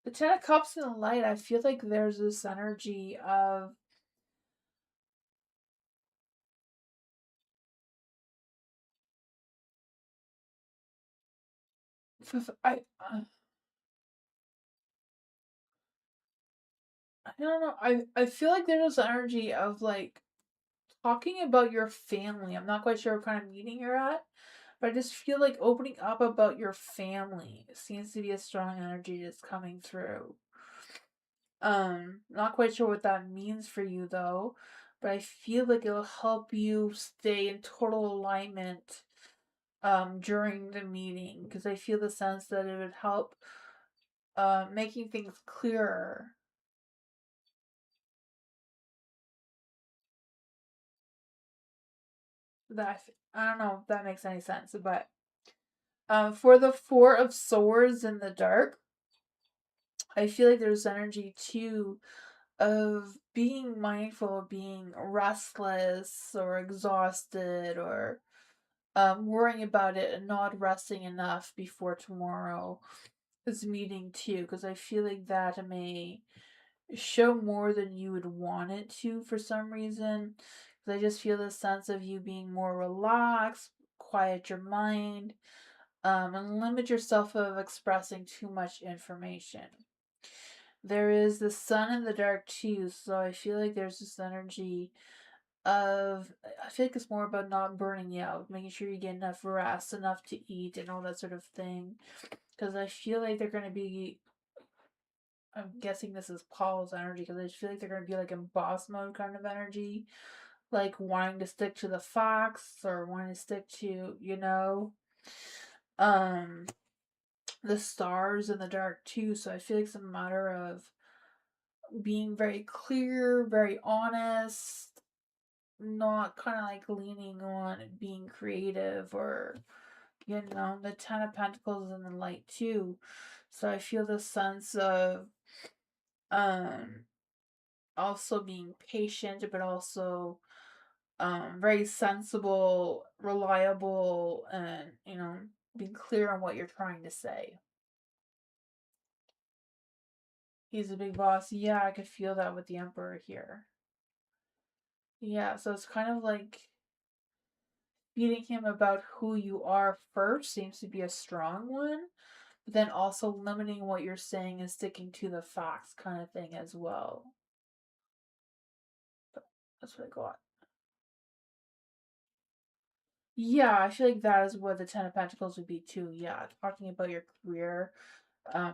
the Ten of Cups in the light. I feel like there's this energy of I don't know. I feel like there's this energy of like talking about your family. I'm not quite sure what kind of meeting you're at, but I just feel like opening up about your family seems to be a strong energy that's coming through. Not quite sure what that means for you though, but I feel like it'll help you stay in total alignment during the meeting, because I feel the sense that it would help making things clearer. That I don't know if that makes any sense, but for the Four of Swords in the dark, I feel like there's energy too of being mindful of being restless or exhausted or worrying about it and not resting enough before tomorrow is meeting too, because I feel like that may show more than you would want it to for some reason. Because I just feel the sense of you being more relaxed, quiet your mind, and limit yourself of expressing too much information. There is the sun and the dark too, so I feel like there's this energy of, I feel like it's more about not burning you out, making sure you get enough rest, enough to eat, and all that sort of thing. Because I feel like they're going to be, I'm guessing this is Paul's energy, because I just feel like they're going to be like in boss mode kind of energy, like wanting to stick to the facts or wanting to stick to, um, the stars and the dark too. So I feel like it's a matter of being very clear, very honest, not kind of like leaning on being creative or, the Ten of Pentacles in the light too. So I feel the sense of um also being patient, but also very sensible, reliable, and being clear on what you're trying to say. He's a big boss. Yeah, I could feel that with the Emperor here. Yeah, so it's kind of like beating him about who you are first seems to be a strong one, but then also limiting what you're saying and sticking to the facts kind of thing as well. But that's what I got. Yeah, I feel like that is what the Ten of Pentacles would be too. Yeah, talking about your career,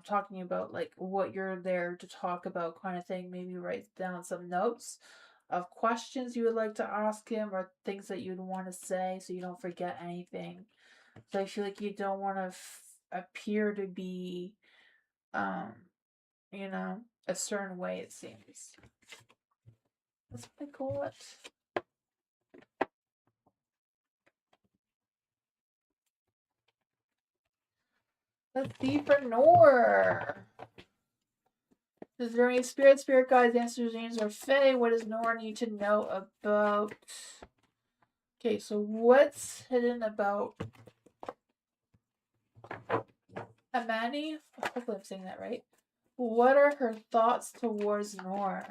talking about like what you're there to talk about kind of thing. Maybe write down some notes of questions you would like to ask him or things that you'd want to say so you don't forget anything. So I feel like you don't want to appear to be, um, a certain way, it seems. That's what I call it. Let's see for Nor. Is there any spirit guides, answers, names, or fae? What does Nor need to know about? Okay, so what's hidden about Amani? Hopefully I'm saying that right. What are her thoughts towards Nor?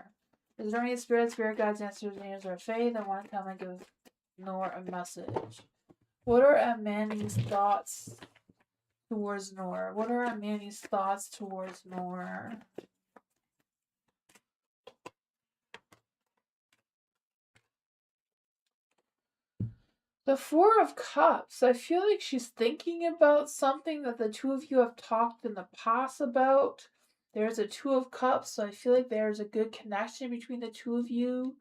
Is there any spirit guides, answers, names, or fae that want to come and give Nor a message? What are Amani's thoughts towards Nor? What are Amani's thoughts towards Nor? The Four of Cups. I feel like she's thinking about something that the two of you have talked in the past about. There's a Two of Cups, so I feel like there's a good connection between the two of you.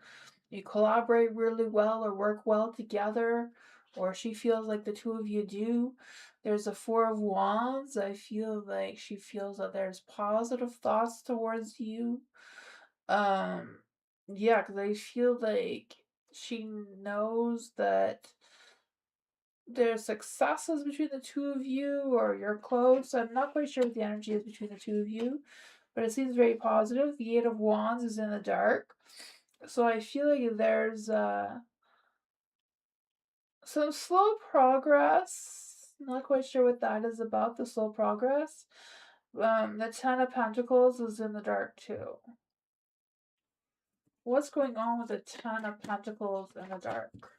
You collaborate really well or work well together, or she feels like the two of you do. There's a Four of Wands. I feel like she feels that there's positive thoughts towards you. Yeah, because I feel like she knows that there's successes between the two of you, or you're close. I'm not quite sure what the energy is between the two of you, but it seems very positive. The Eight of Wands is in the dark, so I feel like there's some slow progress. Not quite sure what that is about, the slow progress. The Ten of Pentacles is in the dark too. What's going on with the Ten of Pentacles in the dark?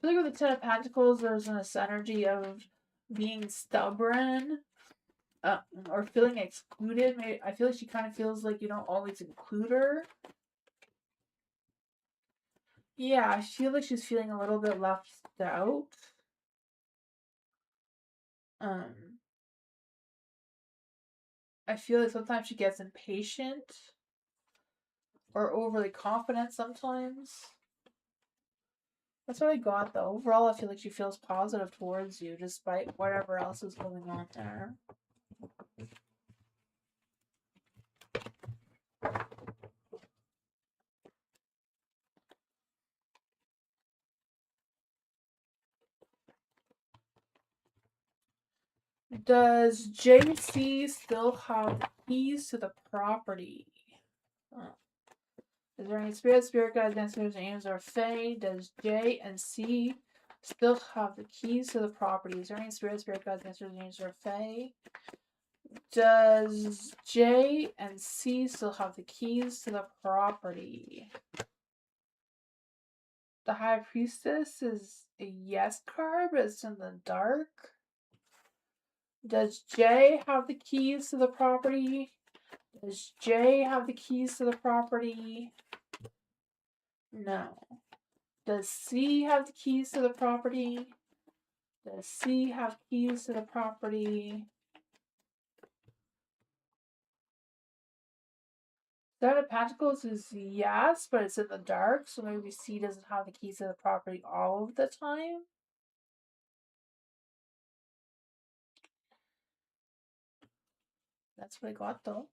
I feel like with the Ten of Pentacles, there's this energy of being stubborn, or feeling excluded. Maybe, I feel like she kind of feels like you don't always include her. Yeah, I feel like she's feeling a little bit left out. Um, I feel like sometimes she gets impatient or overly confident sometimes. That's what I got though. Overall, I feel like she feels positive towards you despite whatever else is going on there. Does JC still have the keys to the property? Is there any spirit guides, ancestors, angels, or fae? Does J and C still have the keys to the property? Is there any spirit guides, ancestors, angels, or fae? Does J and C still have the keys to the property? The High Priestess is a yes card, but it's in the dark. Does J have the keys to the property? Does J have the keys to the property? No. Does C have the keys to the property? Does C have keys to the property? Seven of Pentacles is yes, but it's in the dark, so maybe C doesn't have the keys to the property all of the time. That's what I got, though.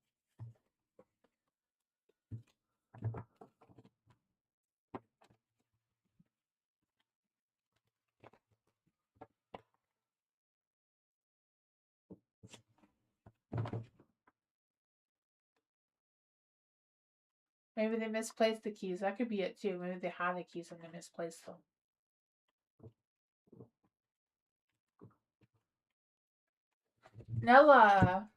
Maybe they misplaced the keys. That could be it, too. Maybe they had the keys and they misplaced them. Nella!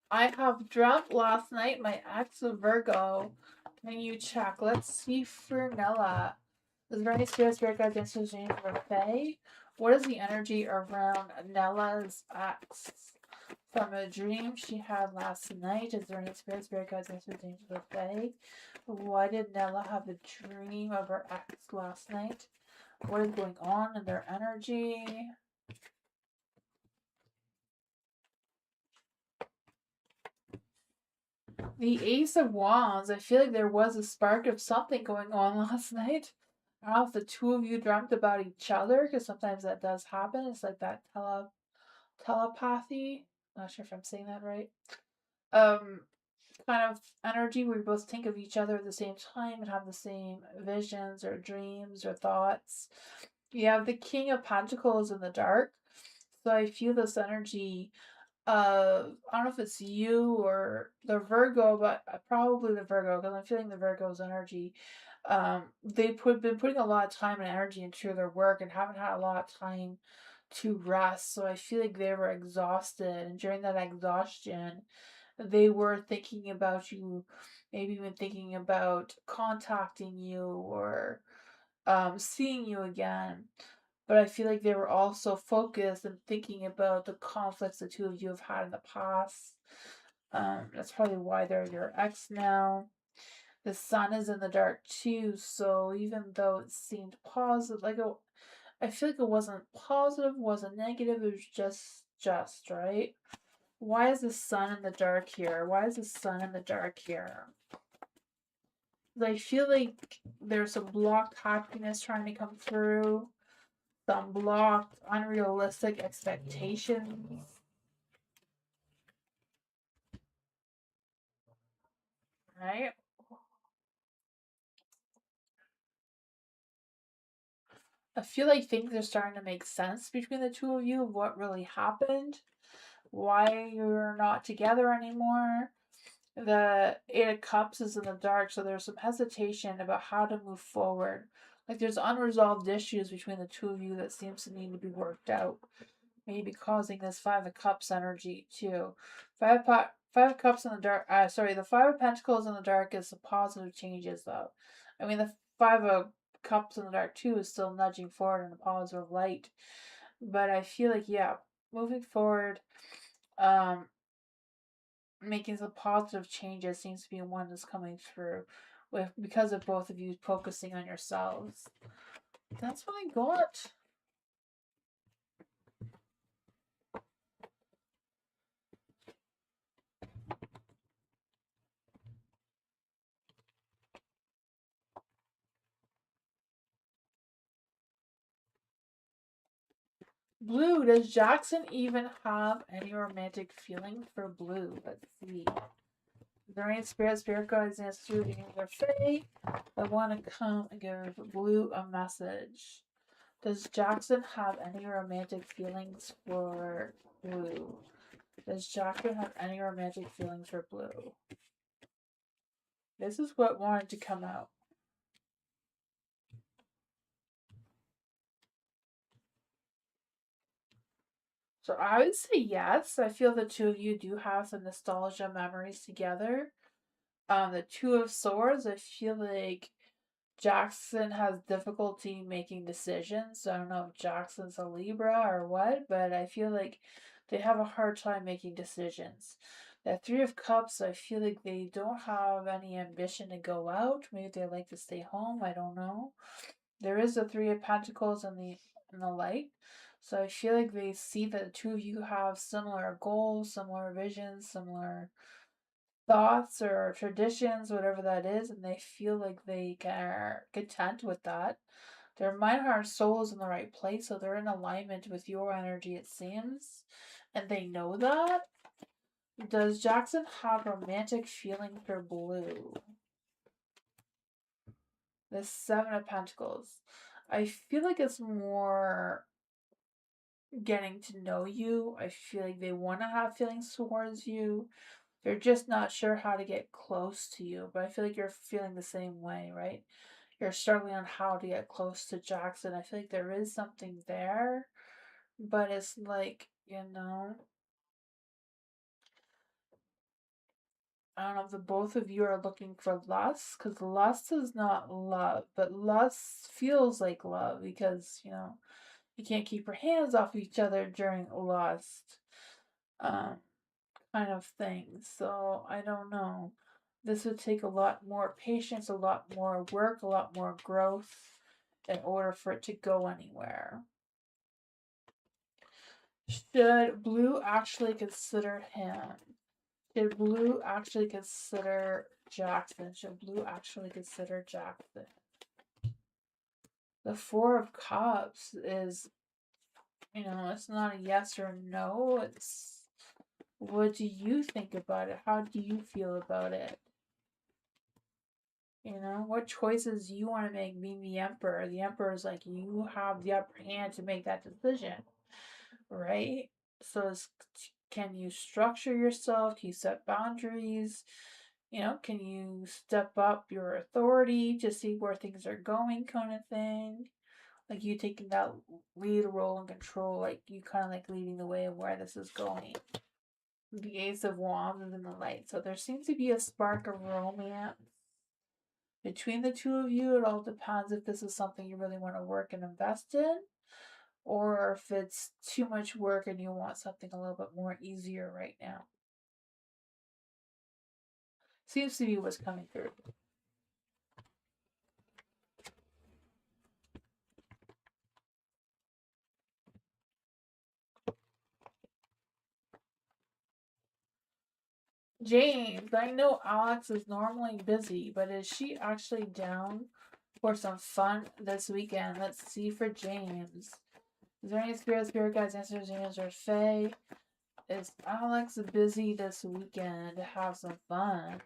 I have dreamt last night my ex of Virgo. Can you check? Let's see for Nella. Is there any spirit guides, ancestors, angels, or fae? What is the energy around Nella's ex? From a dream she had last night, is there any spirit guides, ancestors, angels, or fae? Why did Nella have a dream of her ex last night? What is going on in their energy? The Ace of Wands. I feel like there was a spark of something going on last night. I don't know if the two of you dreamt about each other, because sometimes that does happen. It's like that telepathy. Not sure if I'm saying that right. Kind of energy where you both think of each other at the same time and have the same visions or dreams or thoughts. You have the King of Pentacles in the dark. So I feel this energy I don't know if it's you or the Virgo, but probably the Virgo, because I'm feeling the Virgo's energy. They've been putting a lot of time and energy into their work and haven't had a lot of time to rest. So I feel like they were exhausted, and during that exhaustion, they were thinking about you, maybe even thinking about contacting you or seeing you again. But I feel like they were also focused and thinking about the conflicts the two of you have had in the past. That's probably why they're your ex now. The sun is in the dark too, so even though it seemed positive, I feel like it wasn't positive, wasn't negative, it was just right. Why is the sun in the dark here? Why is the sun in the dark here? I feel like there's some blocked happiness trying to come through. Some blocked, unrealistic expectations. Right? I feel like things are starting to make sense between the two of you of what really happened, why you're not together anymore. The Eight of Cups is in the dark, so there's some hesitation about how to move forward. Like there's unresolved issues between the two of you that seems to need to be worked out. Maybe causing this Five of Cups energy too. Five of Cups in the dark. The Five of Pentacles in the dark is some positive changes though. I mean, the Five of Cups in the dark too is still nudging forward in a positive light. But I feel like moving forward, making some positive changes seems to be one that's coming through with because of both of you focusing on yourselves. That's what I got. Blue. Does Jackson even have any romantic feeling for Blue? Let's see. Is there any spirit guides, ancestors, or fae that want to come and give Blue a message? Does Jackson have any romantic feelings for Blue? Does Jackson have any romantic feelings for Blue? This is what wanted to come out. So I would say yes. I feel the two of you do have some nostalgia memories together. The Two of Swords, I feel like Jackson has difficulty making decisions. I don't know if Jackson's a Libra or what, but I feel like they have a hard time making decisions. The Three of Cups, I feel like they don't have any ambition to go out. Maybe they like to stay home. I don't know. There is a Three of Pentacles in the light. So I feel like they see that the two of you have similar goals, similar visions, similar thoughts or traditions, whatever that is, and they feel like they are content with that. Their mind, heart, and soul is in the right place, so they're in alignment with your energy, it seems, and they know that. Does Jackson have romantic feeling for Blue? The Seven of Pentacles. I feel like it's more getting to know you. I feel like they want to have feelings towards you. They're just not sure how to get close to you. But I feel like you're feeling the same way, right? You're struggling on how to get close to Jackson. I feel like there is something there, but it's like, I don't know if the both of you are looking for lust, because lust is not love, but lust feels like love because, you can't keep your hands off each other during lust. Um, kind of thing. So I don't know. This would take a lot more patience, a lot more work, a lot more growth in order for it to go anywhere. Should Blue actually consider him? Should Blue actually consider Jackson? Should Blue actually consider Jackson? The Four of Cups is, it's not a yes or no. It's what do you think about it? How do you feel about it? What choices you want to make being the emperor. The emperor is like, you have the upper hand to make that decision, right? So can you structure yourself? Can you set boundaries? Can you step up your authority to see where things are going, kind of thing? Like you taking that lead role and control, like you kind of like leading the way of where this is going. The Ace of Wands is in the light. So there seems to be a spark of romance between the two of you. It all depends if this is something you really want to work and invest in, or if it's too much work and you want something a little bit more easier right now. Seems to be what's coming through. James, I know Alex is normally busy, but is she actually down for some fun this weekend? Let's see for James. Is there any spirit guides, answers, James, or Fae? Is Alex busy this weekend to have some fun?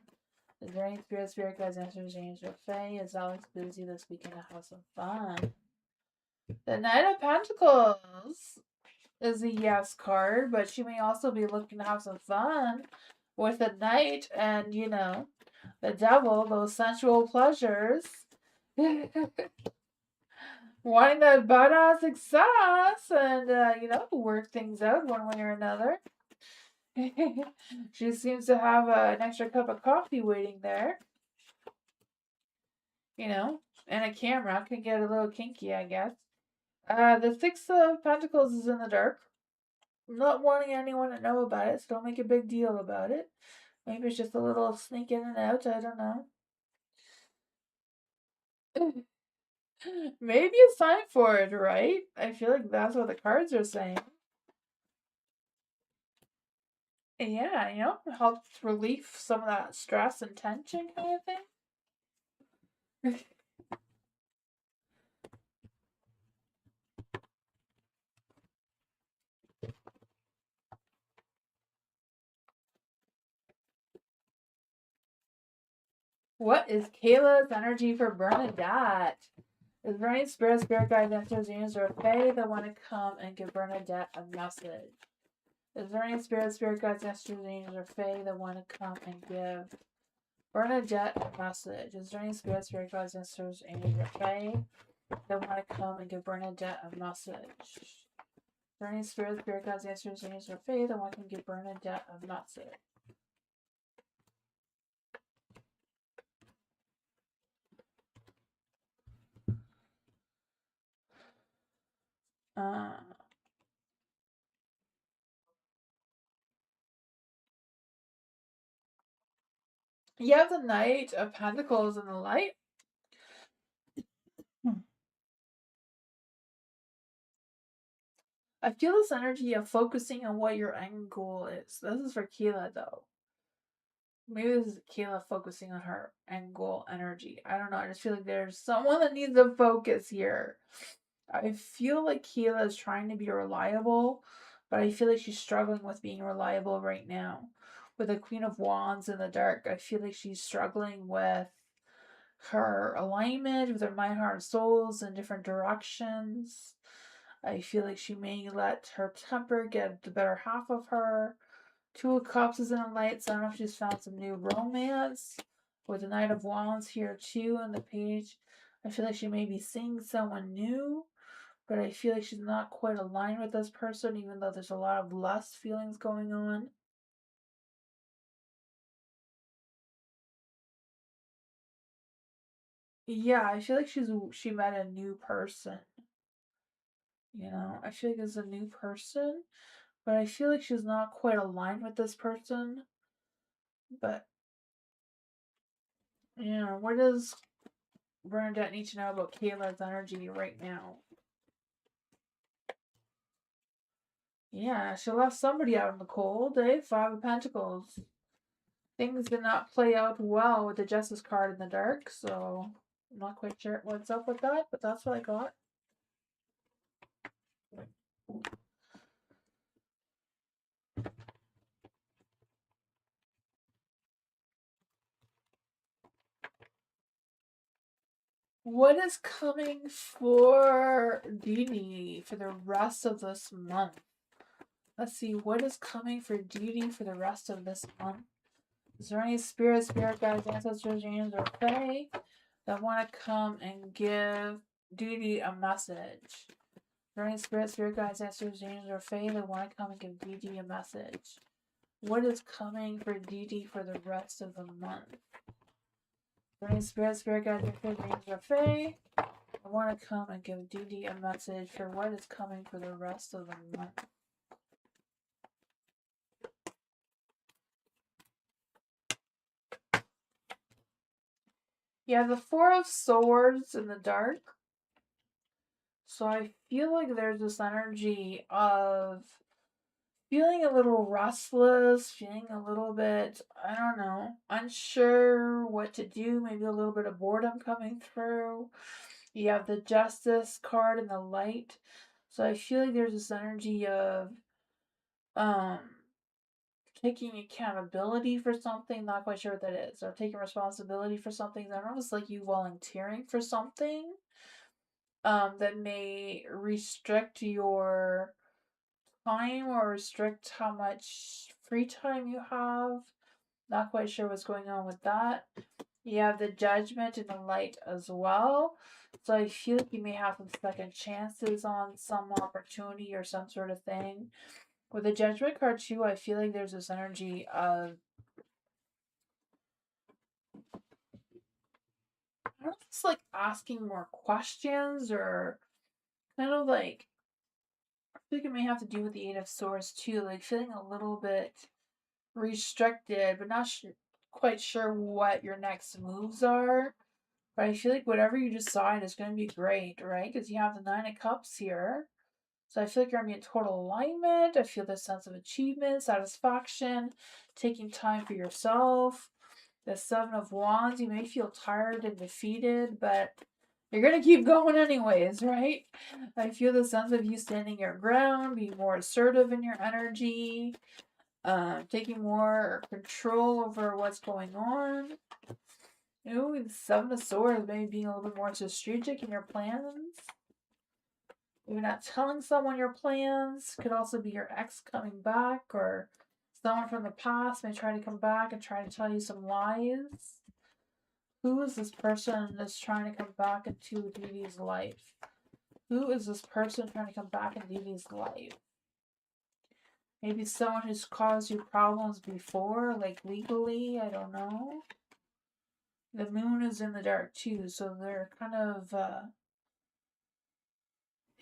Is there any spirit guides, answers, James, or Fae? Is Alex busy this weekend to have some fun? The Knight of Pentacles is a yes card, but she may also be looking to have some fun with the Knight and, the Devil, those sensual pleasures. Wanting that badass success and, work things out one way or another. She seems to have an extra cup of coffee waiting there. And a camera can get a little kinky, I guess. The Six of Pentacles is in the dark. Not wanting anyone to know about it, so don't make a big deal about it. Maybe it's just a little sneak in and out, I don't know. Maybe it's time for it, right? I feel like that's what the cards are saying. Yeah, help relieve some of that stress and tension kind of thing. What is Kayla's energy for Bernadette? Is there any spirit guides, answers, angels, or fae that want to come and give Bernadette a message? Is there any spirit guides, answers, angels, or fae that want to come and give Bernadette a message? Is there any spirit guides, answers, angels, or fae that want to come and give Bernadette a message? Is there any spirit guides, answers, angels, or fae that want to give Bernadette a message? Uh, you have the Knight of Pentacles and the Light. I feel this energy of focusing on what your end goal is. This is for Keela, though. Maybe this is Keela focusing on her end goal energy. I don't know. I just feel like there's someone that needs to focus here. I feel like Keela is trying to be reliable, but I feel like she's struggling with being reliable right now. With the Queen of Wands in the dark, I feel like she's struggling with her alignment with her mind, heart, and souls in different directions. I feel like she may let her temper get the better half of her. Two of Cups is in the light, so I don't know if she's found some new romance. With the Knight of Wands here too on the page, I feel like she may be seeing someone new, but I feel like she's not quite aligned with this person, even though there's a lot of lust feelings going on. Yeah, I feel like she met a new person. I feel like it's a new person, but I feel like she's not quite aligned with this person. But what does Bernadette need to know about Kayla's energy right now? Yeah, she left somebody out in the cold, eh? Five of Pentacles. Things did not play out well with the Justice card in the dark, so I'm not quite sure what's up with that, but that's what I got. What is coming for Dee for the rest of this month? Let's see, what is coming for Dee for the rest of this month? Is there any spirit guides, ancestors, angels, or fae that want to come and give Dee a message? Is there any spirit guides, ancestors, angels, or fae that want to come and give Dee a message? What is coming for Dee for the rest of the month? Is there any spirit guides, ancestors, angels, or fae I want to come and give Dee a message for what is coming for the rest of the month? You have the Four of Swords in the dark. So I feel like there's this energy of feeling a little restless, feeling a little bit, I don't know, unsure what to do, maybe a little bit of boredom coming through. You have the Justice card and the Light. So I feel like there's this energy of um taking accountability for something, not quite sure what that is, or taking responsibility for something. I don't know if it's like you volunteering for something that may restrict your time or restrict how much free time you have. Not quite sure what's going on with that. You have the Judgment and the Light as well. So I feel like you may have some second chances on some opportunity or some sort of thing. With the Judgment card too, I feel like there's this energy of I don't know if it's like asking more questions or kind of like I think it may have to do with the Eight of Swords too, like feeling a little bit restricted, but not quite sure what your next moves are. But I feel like whatever you decide is going to be great, right? Because you have the Nine of Cups here. So I feel like you're going to be in total alignment. I feel this sense of achievement, satisfaction, taking time for yourself. The Seven of Wands, you may feel tired and defeated, but you're going to keep going anyways, right? I feel the sense of you standing your ground, being more assertive in your energy, taking more control over what's going on. Ooh, the Seven of Swords, maybe being a little bit more strategic in your plans. Maybe not telling someone your plans. Could also be your ex coming back, or someone from the past may try to come back and try to tell you some lies. Who is this person that's trying to come back into Dee life? Who is this person trying to come back in Dee life? Maybe someone who's caused you problems before, like legally, I don't know. The moon is in the dark too, so they're kind of,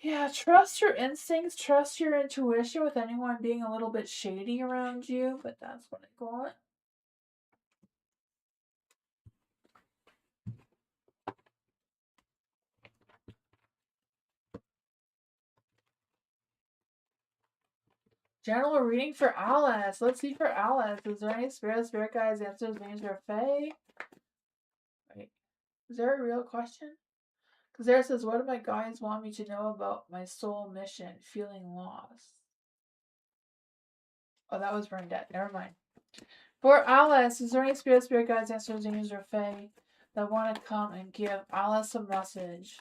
yeah, trust your instincts, trust your intuition with anyone being a little bit shady around you, but that's what I got. General reading for Alice. Let's see for Alice. Is there any spirit guides, answers, names, or fae? Wait, is there a real question? Because there says, what do my guides want me to know about my soul mission? Feeling lost. Oh, that was Bernadette. Never mind. For Alice, is there any spirit guides, answers, names, or fae that want to come and give Alice a message?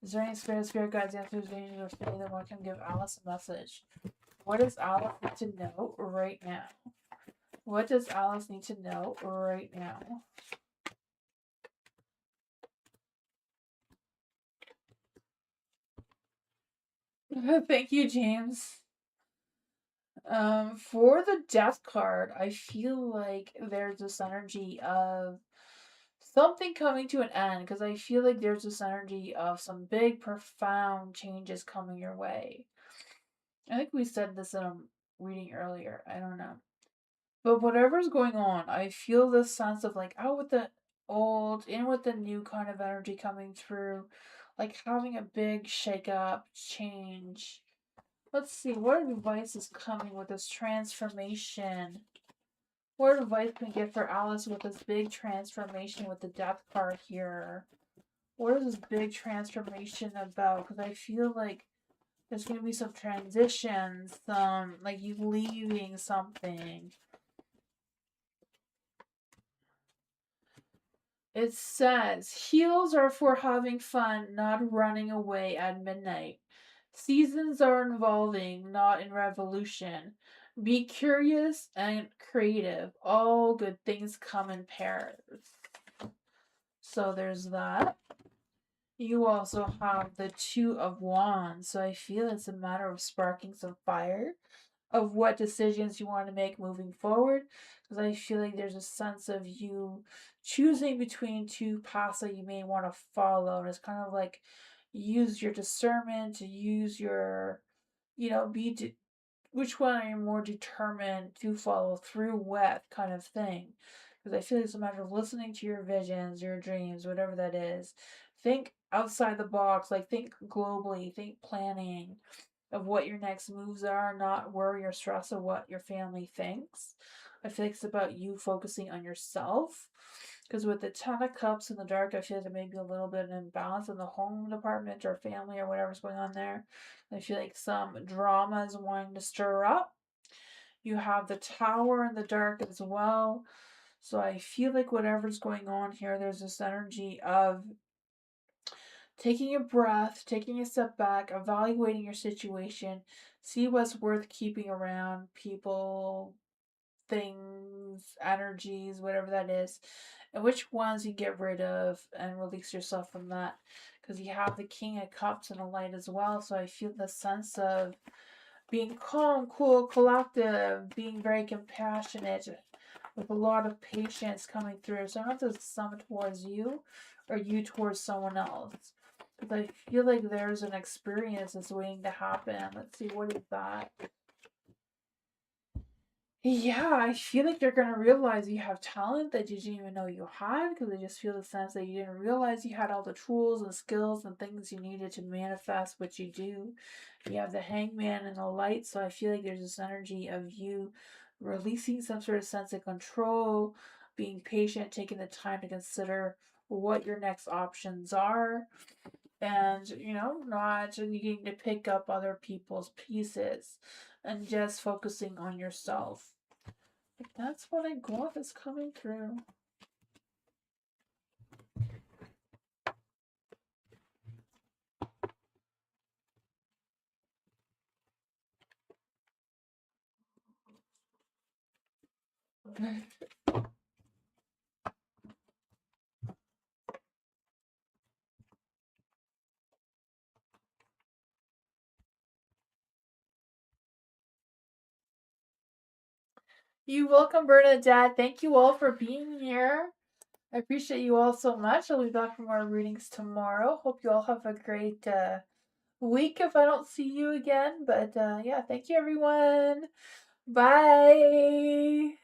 Is there any spirit guides, answers, names, or fae that want to come give Alice a message? What does Alice need to know right now? What does Alice need to know right now? Thank you, James. For the death card, I feel like there's this energy of something coming to an end, because I feel like there's this energy of some big, profound changes coming your way. I think we said this in a reading earlier. I don't know. But whatever's going on, I feel this sense of like out with the old, in with the new kind of energy coming through, like having a big shake up, change. Let's see, what advice is coming with this transformation? What advice can we get for Alice with this big transformation with the death card here? What is this big transformation about? Because I feel like there's going to be some transitions, some like you leaving something. It says, heels are for having fun, not running away at midnight. Seasons are involving, not in revolution. Be curious and creative. All good things come in pairs. So there's that. You also have the Two of Wands. So I feel it's a matter of sparking some fire of what decisions you want to make moving forward, because I feel like there's a sense of you choosing between two paths that you may want to follow, and it's kind of like use your discernment to use your, which one are you more determined to follow through with, kind of thing. Because I feel like it's a matter of listening to your visions, your dreams, whatever that is. Think outside the box, like think globally, think planning of what your next moves are, not worry or stress of what your family thinks. I feel like it's about you focusing on yourself. Because with the Ten of Cups in the dark, I feel like there may be a little bit of imbalance in the home department or family or whatever's going on there. I feel like some drama is wanting to stir up. You have the Tower in the dark as well. So I feel like whatever's going on here, there's this energy of taking a breath, taking a step back, evaluating your situation, see what's worth keeping around, people, things, energies, whatever that is, and which ones you get rid of and release yourself from that. Because you have the King of Cups and a light as well, so I feel the sense of being calm, cool, collective, being very compassionate, with a lot of patience coming through. So I don't have to summon towards you or you towards someone else. Because I feel like there's an experience that's waiting to happen. Let's see, what is that? Yeah, I feel like you're gonna realize you have talent that you didn't even know you had, because I just feel the sense that you didn't realize you had all the tools and skills and things you needed to manifest what you do. You have the Hangman and the light, so I feel like there's this energy of you releasing some sort of sense of control, being patient, taking the time to consider what your next options are, and not needing to pick up other people's pieces and just focusing on yourself. That's what I got is coming through. You welcome, Bernadette. Thank you all for being here. I appreciate you all so much. I'll be back for more readings tomorrow. Hope you all have a great week if I don't see you again. But yeah, thank you, everyone. Bye.